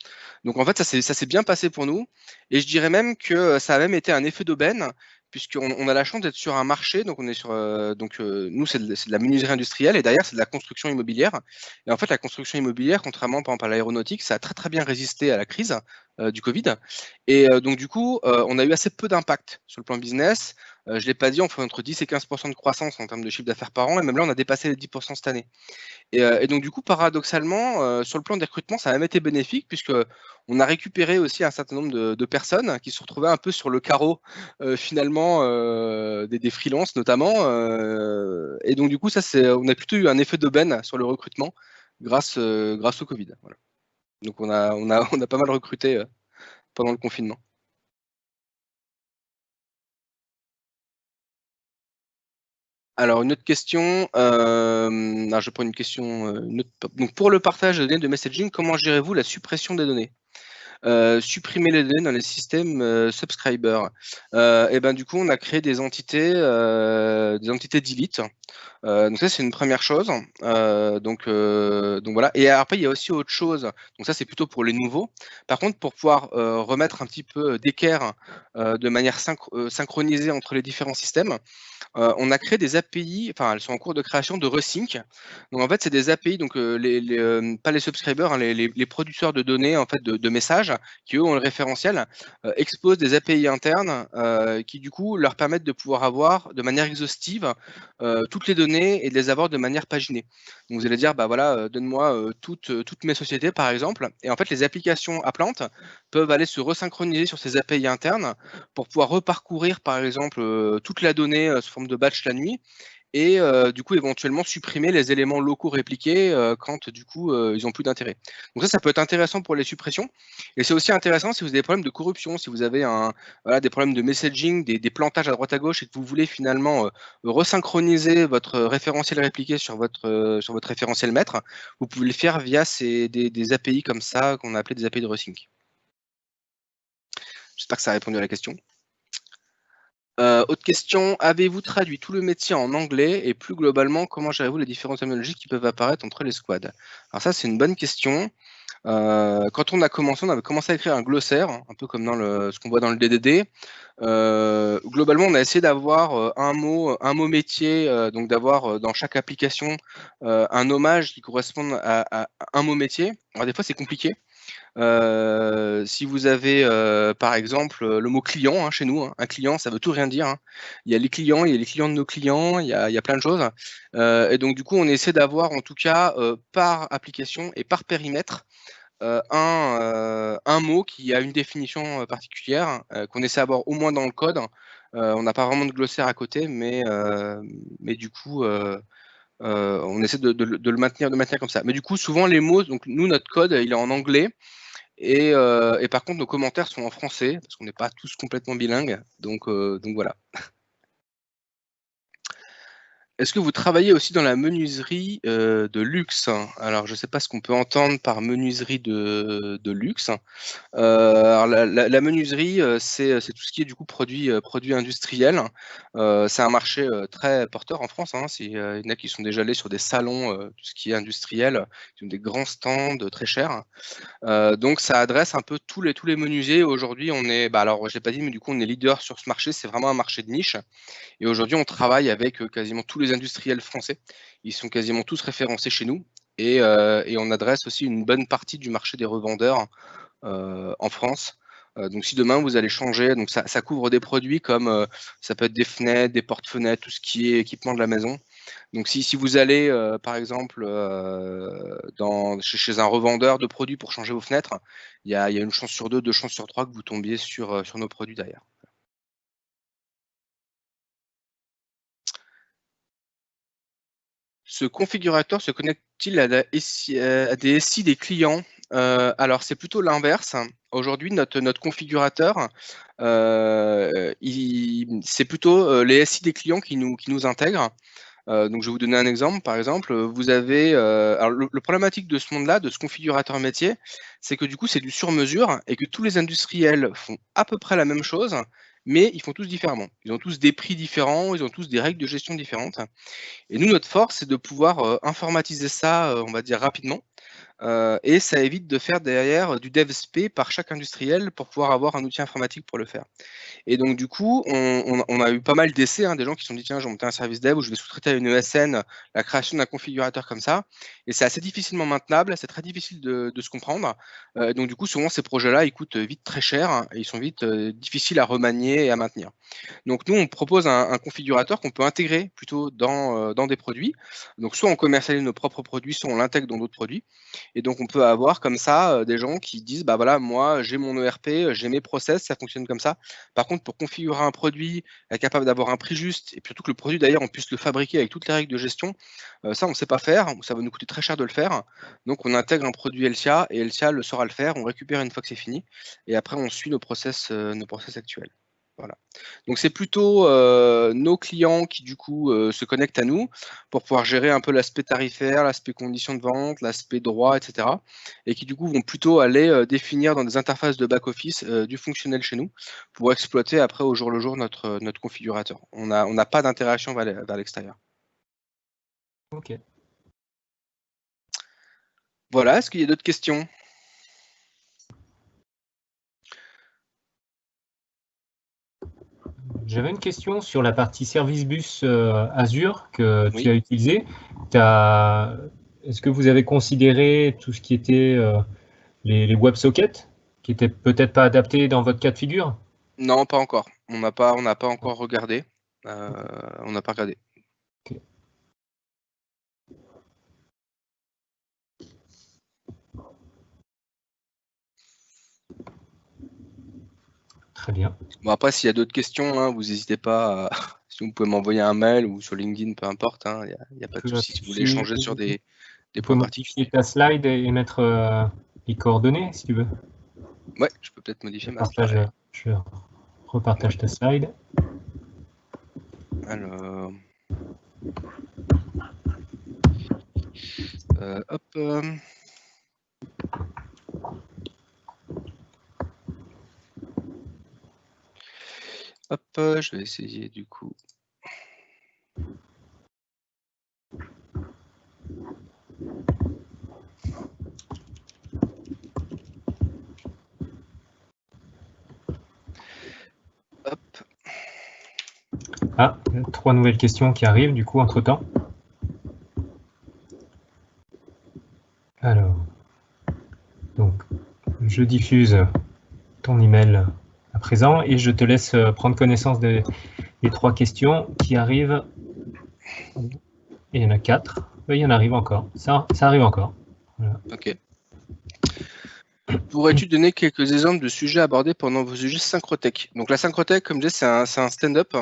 Donc en fait, ça s'est bien passé pour nous. Et je dirais même que ça a même été un effet d'aubaine, puisqu'on a la chance d'être sur un marché. Donc on est sur, nous, c'est de la menuiserie industrielle et derrière, c'est de la construction immobilière. Et en fait, la construction immobilière, contrairement par exemple à l'aéronautique, ça a très très bien résisté à la crise du Covid. Et donc du coup, on a eu assez peu d'impact sur le plan business. je ne l'ai pas dit, on fait entre 10 et 15% de croissance en termes de chiffre d'affaires par an, et même là, on a dépassé les 10% cette année. Et donc, du coup, paradoxalement, sur le plan des recrutements, ça a même été bénéfique, puisqu'on a récupéré aussi un certain nombre de personnes qui se retrouvaient un peu sur le carreau, finalement, des freelances notamment. Et donc, du coup, on a plutôt eu un effet d'aubaine sur le recrutement grâce au Covid. Voilà. Donc, on a pas mal recruté pendant le confinement. Alors, une autre question, je prends une question, donc pour le partage de données de messaging, comment gérez-vous la suppression des données? Supprimer les données dans les systèmes subscriber. Et ben du coup, on a créé des entités delete. Donc ça, c'est une première chose. Donc voilà. Et après, il y a aussi autre chose. Donc ça, c'est plutôt pour les nouveaux. Par contre, pour pouvoir remettre un petit peu d'équerre de manière synchronisée entre les différents systèmes, on a créé des API, enfin elles sont en cours de création de Resync. Donc en fait, c'est des API, donc pas les subscribers, hein, les producteurs de données en fait de messages qui eux ont le référentiel, exposent des API internes qui du coup leur permettent de pouvoir avoir de manière exhaustive toutes les données et de les avoir de manière paginée. Donc vous allez dire, bah voilà, donne-moi toutes mes sociétés par exemple, et en fait les applications Aplant peuvent aller se resynchroniser sur ces API internes pour pouvoir reparcourir par exemple toute la donnée sous forme de batch la nuit, et du coup éventuellement supprimer les éléments locaux répliqués quand du coup ils ont plus d'intérêt. Donc ça peut être intéressant pour les suppressions, et c'est aussi intéressant si vous avez des problèmes de corruption, si vous avez des problèmes de messaging, des plantages à droite à gauche, et que vous voulez finalement resynchroniser votre référentiel répliqué sur votre référentiel maître, vous pouvez le faire via des API comme ça qu'on a appelé des API de Resync. J'espère que ça a répondu à la question. Autre question, avez-vous traduit tout le métier en anglais, et plus globalement, comment gérez-vous les différentes terminologies qui peuvent apparaître entre les squads? Alors ça, c'est une bonne question. Quand on avait commencé à écrire un glossaire, un peu comme dans ce qu'on voit dans le DDD. Globalement, on a essayé d'avoir un mot métier, donc d'avoir dans chaque application un nommage qui corresponde à un mot métier. Alors des fois, c'est compliqué. Si vous avez par exemple le mot client, hein, chez nous, hein, un client, ça veut tout rien dire. Hein. Il y a les clients, il y a les clients de nos clients, il y a plein de choses. Et donc du coup, on essaie d'avoir en tout cas par application et par périmètre un mot qui a une définition particulière, qu'on essaie d'avoir au moins dans le code. On n'a pas vraiment de glossaire à côté, mais du coup, on essaie de le maintenir comme ça. Mais du coup, souvent les mots, donc nous, notre code, il est en anglais. Et par contre, nos commentaires sont en français, parce qu'on n'est pas tous complètement bilingues. Donc voilà. Est-ce que vous travaillez aussi dans la menuiserie de luxe? Alors, je ne sais pas ce qu'on peut entendre par menuiserie de luxe. Alors la menuiserie, c'est tout ce qui est du coup produit industriel. C'est un marché très porteur en France, hein. Il y en a qui sont déjà allés sur des salons, tout ce qui est industriel, qui ont des grands stands très chers. Donc ça adresse un peu tous les menuisiers. Aujourd'hui, on est, alors je l'ai pas dit, mais du coup on est leader sur ce marché. C'est vraiment un marché de niche. Et aujourd'hui, on travaille avec quasiment tous les industriels français. Ils sont quasiment tous référencés chez nous. Et on adresse aussi une bonne partie du marché des revendeurs en France. Donc si demain vous allez changer, donc ça couvre des produits comme ça peut être des fenêtres, des porte-fenêtres, tout ce qui est équipement de la maison. Donc si vous allez par exemple chez un revendeur de produits pour changer vos fenêtres, il y a une chance sur deux chances sur trois que vous tombiez sur nos produits derrière. Ce configurateur se connecte-t-il à des SI des clients? Alors c'est plutôt l'inverse. Aujourd'hui, notre configurateur, c'est plutôt les SI des clients qui nous intègrent. Donc je vais vous donner un exemple. Par exemple, vous avez alors le problématique de ce monde-là, de ce configurateur métier, c'est que du coup c'est du sur-mesure et que tous les industriels font à peu près la même chose, mais ils font tous différemment. Ils ont tous des prix différents, ils ont tous des règles de gestion différentes. Et nous, notre force, c'est de pouvoir informatiser ça, on va dire rapidement. et ça évite de faire derrière du dev-sp par chaque industriel pour pouvoir avoir un outil informatique pour le faire. Et donc du coup, on a eu pas mal d'essais, hein, des gens qui se sont dit tiens, je vais monter un service dev où je vais sous-traiter à une ESN la création d'un configurateur comme ça. Et c'est assez difficilement maintenable, c'est très difficile de se comprendre. Donc du coup, souvent ces projets-là, ils coûtent vite très cher, hein, et ils sont vite difficiles à remanier et à maintenir. Donc nous, on propose un configurateur qu'on peut intégrer plutôt dans des produits. Donc soit on commercialise nos propres produits, soit on l'intègre dans d'autres produits. Et donc on peut avoir comme ça des gens qui disent bah voilà, moi j'ai mon ERP, j'ai mes process, ça fonctionne comme ça. Par contre, pour configurer un produit, être capable d'avoir un prix juste, et puis surtout que le produit d'ailleurs on puisse le fabriquer avec toutes les règles de gestion, ça on ne sait pas faire, ça va nous coûter très cher de le faire. Donc on intègre un produit LCA et LCA le saura le faire, on récupère une fois que c'est fini, et après on suit nos process actuels. Voilà. Donc c'est plutôt nos clients qui du coup se connectent à nous pour pouvoir gérer un peu l'aspect tarifaire, l'aspect conditions de vente, l'aspect droit, etc. Et qui du coup vont plutôt aller définir dans des interfaces de back-office du fonctionnel chez nous pour exploiter après au jour le jour notre configurateur. On n'a pas d'interaction vers l'extérieur. Ok. Voilà, est-ce qu'il y a d'autres questions ? J'avais une question sur la partie service bus Azure que Oui. tu as utilisé. Est-ce que vous avez considéré tout ce qui était les WebSockets, qui n'étaient peut-être pas adaptés dans votre cas de figure? Non, pas encore. On n'a pas encore regardé. On n'a pas regardé. Okay. Très bien. Bon, après, s'il y a d'autres questions, hein, vous n'hésitez pas. Si vous pouvez m'envoyer un mail ou sur LinkedIn, peu importe. Il n'y a pas de souci. Si vous voulez échanger sur des points particuliers. Tu peux modifier ta slide et mettre les coordonnées, si tu veux. Ouais, je peux peut-être modifier ma slide. Je repartage ta slide. Alors, hop. Hop, je vais essayer du coup. Hop. Ah, 3 nouvelles questions qui arrivent du coup entre-temps. Alors, donc, je diffuse ton email à présent et je te laisse prendre connaissance des 3 questions qui arrivent. Et il y en a 4. Il y en arrive encore. Ça arrive encore. Voilà. Ok. Pourrais-tu donner quelques exemples de sujets abordés pendant vos sujets Synchrotech? Donc la Synchrotech, comme je disais, c'est un stand-up.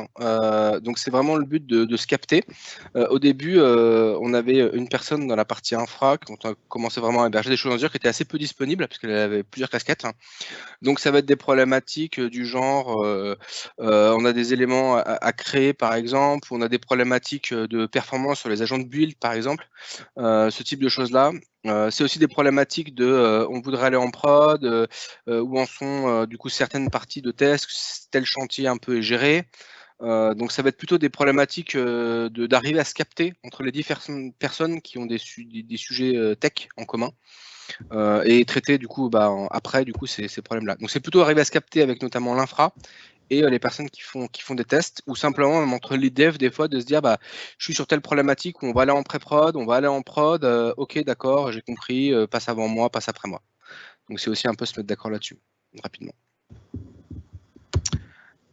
Donc c'est vraiment le but de se capter. Au début, on avait une personne dans la partie infra, quand on a commencé vraiment à héberger des choses en Azure, qui était assez peu disponible, parce qu'elle avait plusieurs casquettes. Donc ça va être des problématiques du genre, on a des éléments à créer par exemple, on a des problématiques de performance sur les agents de build par exemple, ce type de choses-là. C'est aussi des problématiques de on voudrait aller en prod, où en sont du coup certaines parties de test, tel chantier un peu est géré. Donc ça va être plutôt des problématiques d'arriver à se capter entre les différentes personnes qui ont des sujets tech en commun. Et traiter du coup après du coup ces problèmes-là. Donc c'est plutôt arriver à se capter avec notamment l'infra et les personnes qui font des tests, ou simplement même entre les devs des fois de se dire je suis sur telle problématique où on va aller en pré-prod, on va aller en prod, ok d'accord, j'ai compris, passe avant moi, passe après moi. Donc c'est aussi un peu se mettre d'accord là-dessus, rapidement.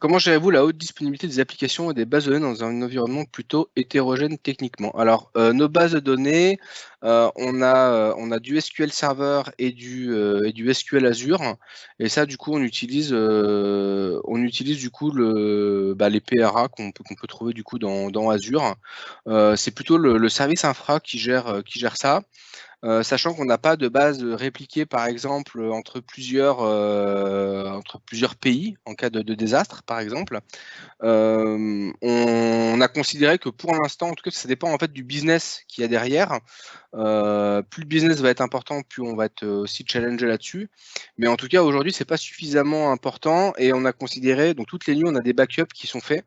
Comment gérez-vous la haute disponibilité des applications et des bases de données dans un environnement plutôt hétérogène techniquement? Alors, nos bases de données, on a du SQL Server et du SQL Azure. Et ça, du coup, on utilise du coup les PRA qu'on peut trouver du coup dans Azure. C'est plutôt le service infra qui gère ça. Sachant qu'on n'a pas de base répliquée, par exemple, entre plusieurs pays en cas de désastre, par exemple. On a considéré que pour l'instant, en tout cas, ça dépend en fait du business qu'il y a derrière. Plus le business va être important, plus on va être aussi challengé là-dessus. Mais en tout cas, aujourd'hui, c'est pas suffisamment important et on a considéré, donc toutes les nuits, on a des backups qui sont faits.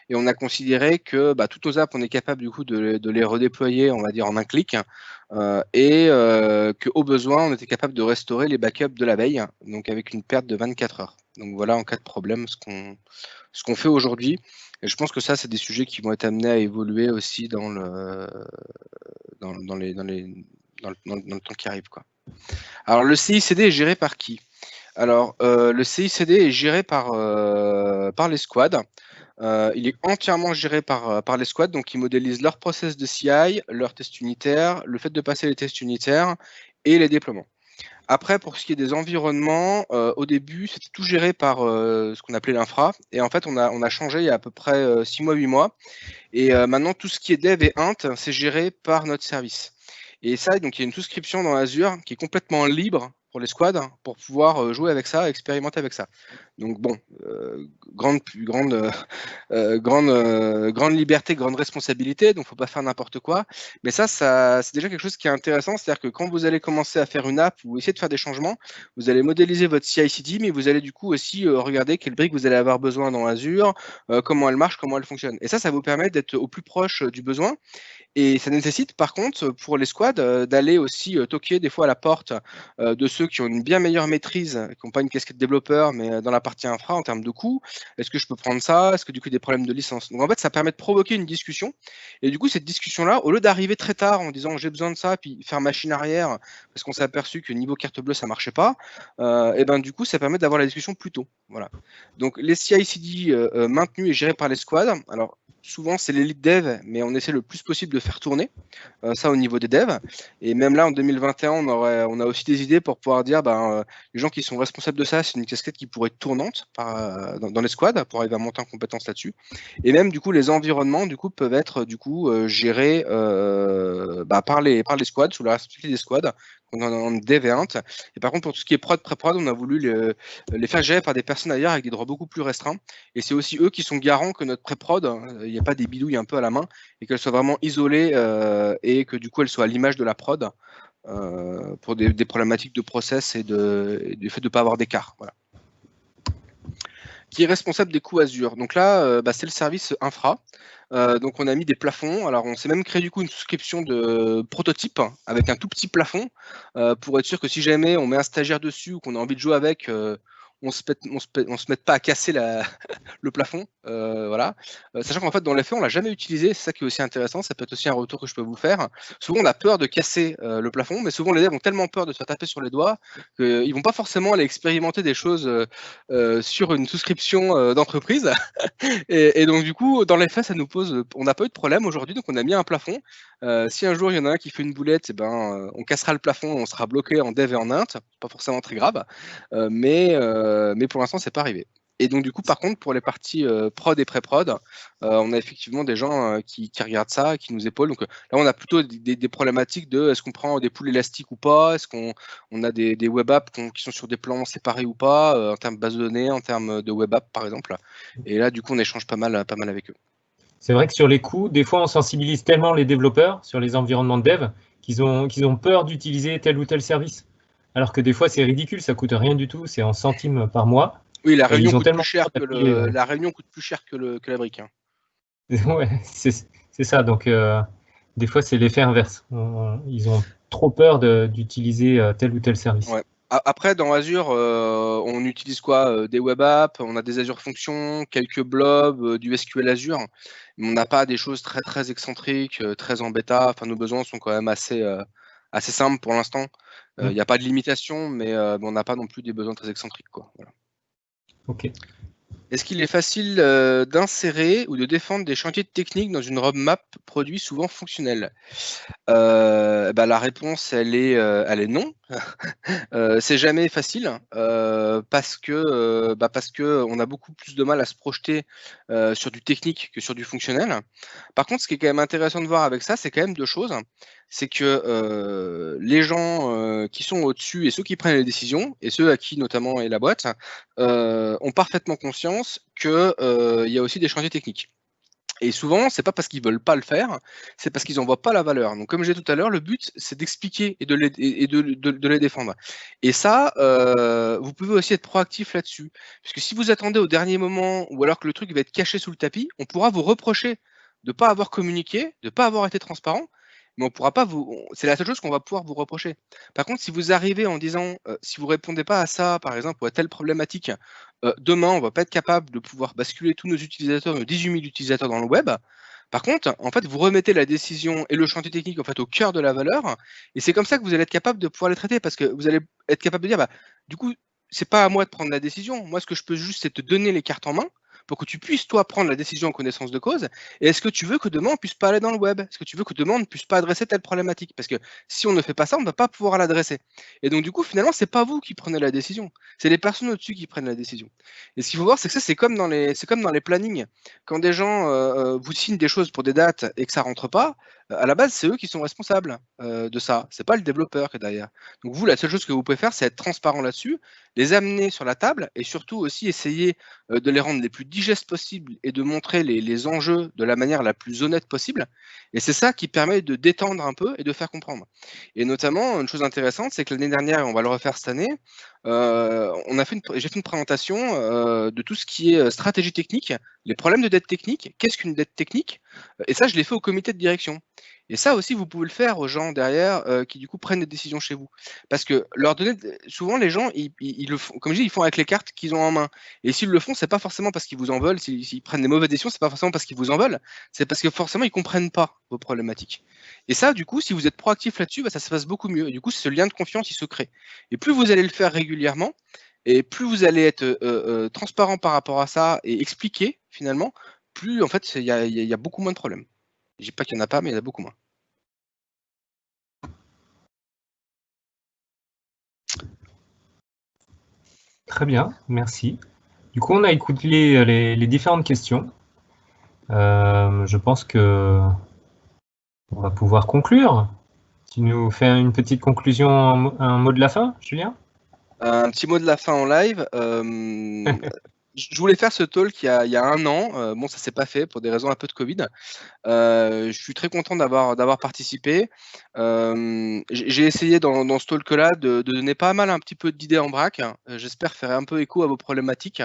Et on a considéré que toutes nos apps, on est capable du coup de les redéployer, on va dire, en un clic. et qu'au besoin, on était capable de restaurer les backups de la veille, donc avec une perte de 24 heures. Donc voilà, en cas de problème, ce qu'on fait aujourd'hui. Et je pense que ça, c'est des sujets qui vont être amenés à évoluer aussi dans le temps qui arrive, quoi. Alors, le CICD est géré par qui? Alors, le CICD est géré par les squads. Il est entièrement géré par les squads, donc ils modélisent leur process de CI, leurs tests unitaires, le fait de passer les tests unitaires et les déploiements. Après, pour ce qui est des environnements, au début, c'était tout géré par ce qu'on appelait l'infra. Et en fait, on a changé il y a à peu près 6 mois, 8 mois. Et maintenant, tout ce qui est dev et int, c'est géré par notre service. Et ça, donc il y a une souscription dans Azure qui est complètement libre pour les squads pour pouvoir jouer avec ça, expérimenter avec ça. Donc bon, grande liberté, grande responsabilité, donc faut pas faire n'importe quoi. Mais ça c'est déjà quelque chose qui est intéressant, c'est-à-dire que quand vous allez commencer à faire une app ou essayer de faire des changements, vous allez modéliser votre CI/CD, mais vous allez du coup aussi regarder quelle brique vous allez avoir besoin dans Azure, comment elle marche, comment elle fonctionne. Et ça vous permet d'être au plus proche du besoin. Et ça nécessite par contre pour les squads d'aller aussi toquer des fois à la porte de ceux qui ont une bien meilleure maîtrise, qui n'ont pas une casquette développeur, mais dans la partie infra en termes de coûts. Est-ce que je peux prendre ça? Est-ce que du coup il y a des problèmes de licence? Donc en fait, ça permet de provoquer une discussion. Et du coup, cette discussion-là, au lieu d'arriver très tard en disant j'ai besoin de ça, puis faire machine arrière, parce qu'on s'est aperçu que niveau carte bleue, ça marchait pas, et ben du coup, ça permet d'avoir la discussion plus tôt. Voilà. Donc les CI/CD maintenus et gérés par les squads. Alors, souvent, c'est les lead dev, mais on essaie le plus possible de faire tourner ça au niveau des devs. Et même là, en 2021, on a aussi des idées pour pouvoir dire les gens qui sont responsables de ça, c'est une casquette qui pourrait être tournante dans les squads pour arriver à monter en compétence là-dessus. Et même, du coup, les environnements du coup, peuvent être gérés par les squads, sous la responsabilité des squads, en dev et int. Et par contre, pour tout ce qui est prod, pré-prod, on a voulu les faire gérer par des personnes ailleurs avec des droits beaucoup plus restreints. Et c'est aussi eux qui sont garants que notre pré-prod, il n'y a pas des bidouilles un peu à la main, et qu'elle soit vraiment isolée et que du coup elle soit à l'image de la prod pour des problématiques de process et du fait de ne pas avoir d'écart. Voilà. Qui est responsable des coûts Azure? Donc là, c'est le service infra. Donc on a mis des plafonds. Alors on s'est même créé du coup une souscription de prototype avec un tout petit plafond pour être sûr que si jamais on met un stagiaire dessus ou qu'on a envie de jouer avec, on se mette pas à casser le plafond, voilà. Sachant qu'en fait dans les faits on l'a jamais utilisé, c'est ça qui est aussi intéressant, ça peut être aussi un retour que je peux vous faire. Souvent on a peur de casser le plafond, mais souvent les devs ont tellement peur de se faire taper sur les doigts qu'ils vont pas forcément aller expérimenter des choses sur une souscription d'entreprise. Et donc du coup dans les faits ça nous pose, on n'a pas eu de problème aujourd'hui, donc on a mis un plafond. Si un jour il y en a un qui fait une boulette, on cassera le plafond, on sera bloqué en dev et en int, pas forcément très grave, mais pour l'instant c'est pas arrivé. Et donc du coup par contre pour les parties prod et pré-prod, on a effectivement des gens qui regardent ça, qui nous épaulent. Donc là on a plutôt des problématiques de est-ce qu'on prend des poules élastiques ou pas, est-ce qu'on a des web apps qui sont sur des plans séparés ou pas, en termes de base de données, en termes de web app par exemple. Et là du coup on échange pas mal avec eux. C'est vrai que sur les coûts, des fois, on sensibilise tellement les développeurs sur les environnements de dev qu'ils ont peur d'utiliser tel ou tel service. Alors que des fois, c'est ridicule, ça coûte rien du tout, c'est en centimes par mois. Oui, la Et réunion ils ont coûte tellement plus cher peur que d'appuyer, la réunion coûte plus cher que la brique. Hein. Ouais, c'est ça. Donc, des fois, c'est l'effet inverse. Ils ont trop peur d'utiliser tel ou tel service. Ouais. Après, dans Azure, on utilise quoi? Des web apps, on a des Azure Functions, quelques blobs, du SQL Azure, mais on n'a pas des choses très très excentriques, très en bêta. Enfin, nos besoins sont quand même assez simples pour l'instant. Il n'y a pas de limitation, mais on n'a pas non plus des besoins très excentriques, quoi. Voilà. Ok. Est-ce qu'il est facile d'insérer ou de défendre des chantiers techniques dans une roadmap produit souvent fonctionnelle? La réponse, elle est non. C'est jamais facile parce que on a beaucoup plus de mal à se projeter sur du technique que sur du fonctionnel. Par contre, ce qui est quand même intéressant de voir avec ça, c'est quand même deux choses. C'est que les gens qui sont au-dessus et ceux qui prennent les décisions, et ceux à qui notamment est la boîte, ont parfaitement conscience qu'il y a aussi des chantiers techniques. Et souvent, c'est pas parce qu'ils veulent pas le faire, c'est parce qu'ils en voient pas la valeur. Donc, comme j'ai dit tout à l'heure, le but, c'est d'expliquer et de les défendre. Et ça, vous pouvez aussi être proactif là-dessus. Puisque si vous attendez au dernier moment, ou alors que le truc va être caché sous le tapis, on pourra vous reprocher de ne pas avoir communiqué, de ne pas avoir été transparent. mais on pourra pas c'est la seule chose qu'on va pouvoir vous reprocher. Par contre, si vous arrivez en disant, si vous répondez pas à ça, par exemple, ou à telle problématique, demain, on va pas être capable de pouvoir basculer tous nos utilisateurs, nos 18 000 utilisateurs dans le web. Par contre, en fait, vous remettez la décision et le chantier technique en fait au cœur de la valeur, et c'est comme ça que vous allez être capable de pouvoir les traiter, parce que vous allez être capable de dire, bah, du coup, c'est pas à moi de prendre la décision. Moi, ce que je peux juste, c'est te donner les cartes en main pour que tu puisses, toi, prendre la décision en connaissance de cause. Et est-ce que tu veux que demain, on ne puisse pas aller dans le web? Est-ce que tu veux que demain, on ne puisse pas adresser telle problématique? Parce que si on ne fait pas ça, on ne va pas pouvoir l'adresser. Et donc, du coup, finalement, ce n'est pas vous qui prenez la décision. C'est les personnes au-dessus qui prennent la décision. Et ce qu'il faut voir, c'est que ça, c'est comme dans les plannings. Quand des gens vous signent des choses pour des dates et que ça ne rentre pas, à la base, c'est eux qui sont responsables de ça. Ce n'est pas le développeur qui est derrière. Donc, vous, la seule chose que vous pouvez faire, c'est être transparent là-dessus, les amener sur la table et surtout aussi essayer de les rendre les plus digestes possibles et de montrer les enjeux de la manière la plus honnête possible. Et c'est ça qui permet de détendre un peu et de faire comprendre. Et notamment, une chose intéressante, c'est que l'année dernière, et on va le refaire cette année, j'ai fait une présentation de tout ce qui est stratégie technique, les problèmes de dette technique, qu'est-ce qu'une dette technique, et ça, je l'ai fait au comité de direction. Et ça aussi, vous pouvez le faire aux gens derrière qui du coup prennent des décisions chez vous. Parce que leur donner, souvent les gens, ils le font, comme je dis, ils font avec les cartes qu'ils ont en main. Et s'ils le font, c'est pas forcément parce qu'ils vous en veulent. S'ils prennent des mauvaises décisions, c'est pas forcément parce qu'ils vous en veulent. C'est parce que forcément, ils comprennent pas vos problématiques. Et ça, du coup, si vous êtes proactif là-dessus, bah, ça se passe beaucoup mieux. Et du coup, ce lien de confiance, il se crée. Et plus vous allez le faire régulièrement, et plus vous allez être transparent par rapport à ça et expliquer finalement, plus en fait, il y a beaucoup moins de problèmes. Je dis pas qu'il n'y en a pas, mais il y en a beaucoup moins. Très bien, merci. Du coup, on a écouté les différentes questions. Je pense que on va pouvoir conclure. Tu nous fais une petite conclusion, un mot de la fin, Julien? Un petit mot de la fin en live. Je voulais faire ce talk il y a 1 an. Bon, ça s'est pas fait pour des raisons un peu de Covid. Je suis très content d'avoir participé. J'ai essayé dans ce talk-là de donner pas mal un petit peu d'idées en vrac. J'espère faire un peu écho à vos problématiques.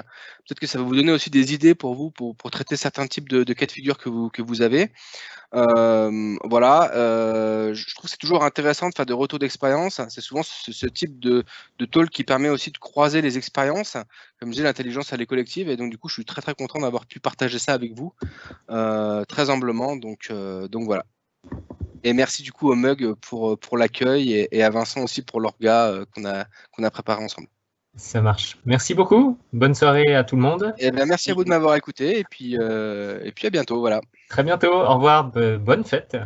Peut-être que ça va vous donner aussi des idées pour vous, pour traiter certains types de cas de figure que vous avez. Voilà, je trouve que c'est toujours intéressant de faire des retours d'expérience. C'est souvent ce type de talk qui permet aussi de croiser les expériences. Comme je dis, l'intelligence, elle est collective. Et donc, du coup, je suis très, très content d'avoir pu partager ça avec vous, très humblement. Donc voilà. Et merci du coup au Mug pour l'accueil et à Vincent aussi pour l'orga qu'on a préparé ensemble. Ça marche. Merci beaucoup. Bonne soirée à tout le monde. Et bien, merci à vous de m'avoir écouté. Et puis à bientôt. Voilà. Très bientôt. Au revoir. Bonne fête.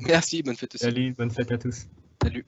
Merci. Bonne fête aussi. Salut. Bonne fête à tous. Salut.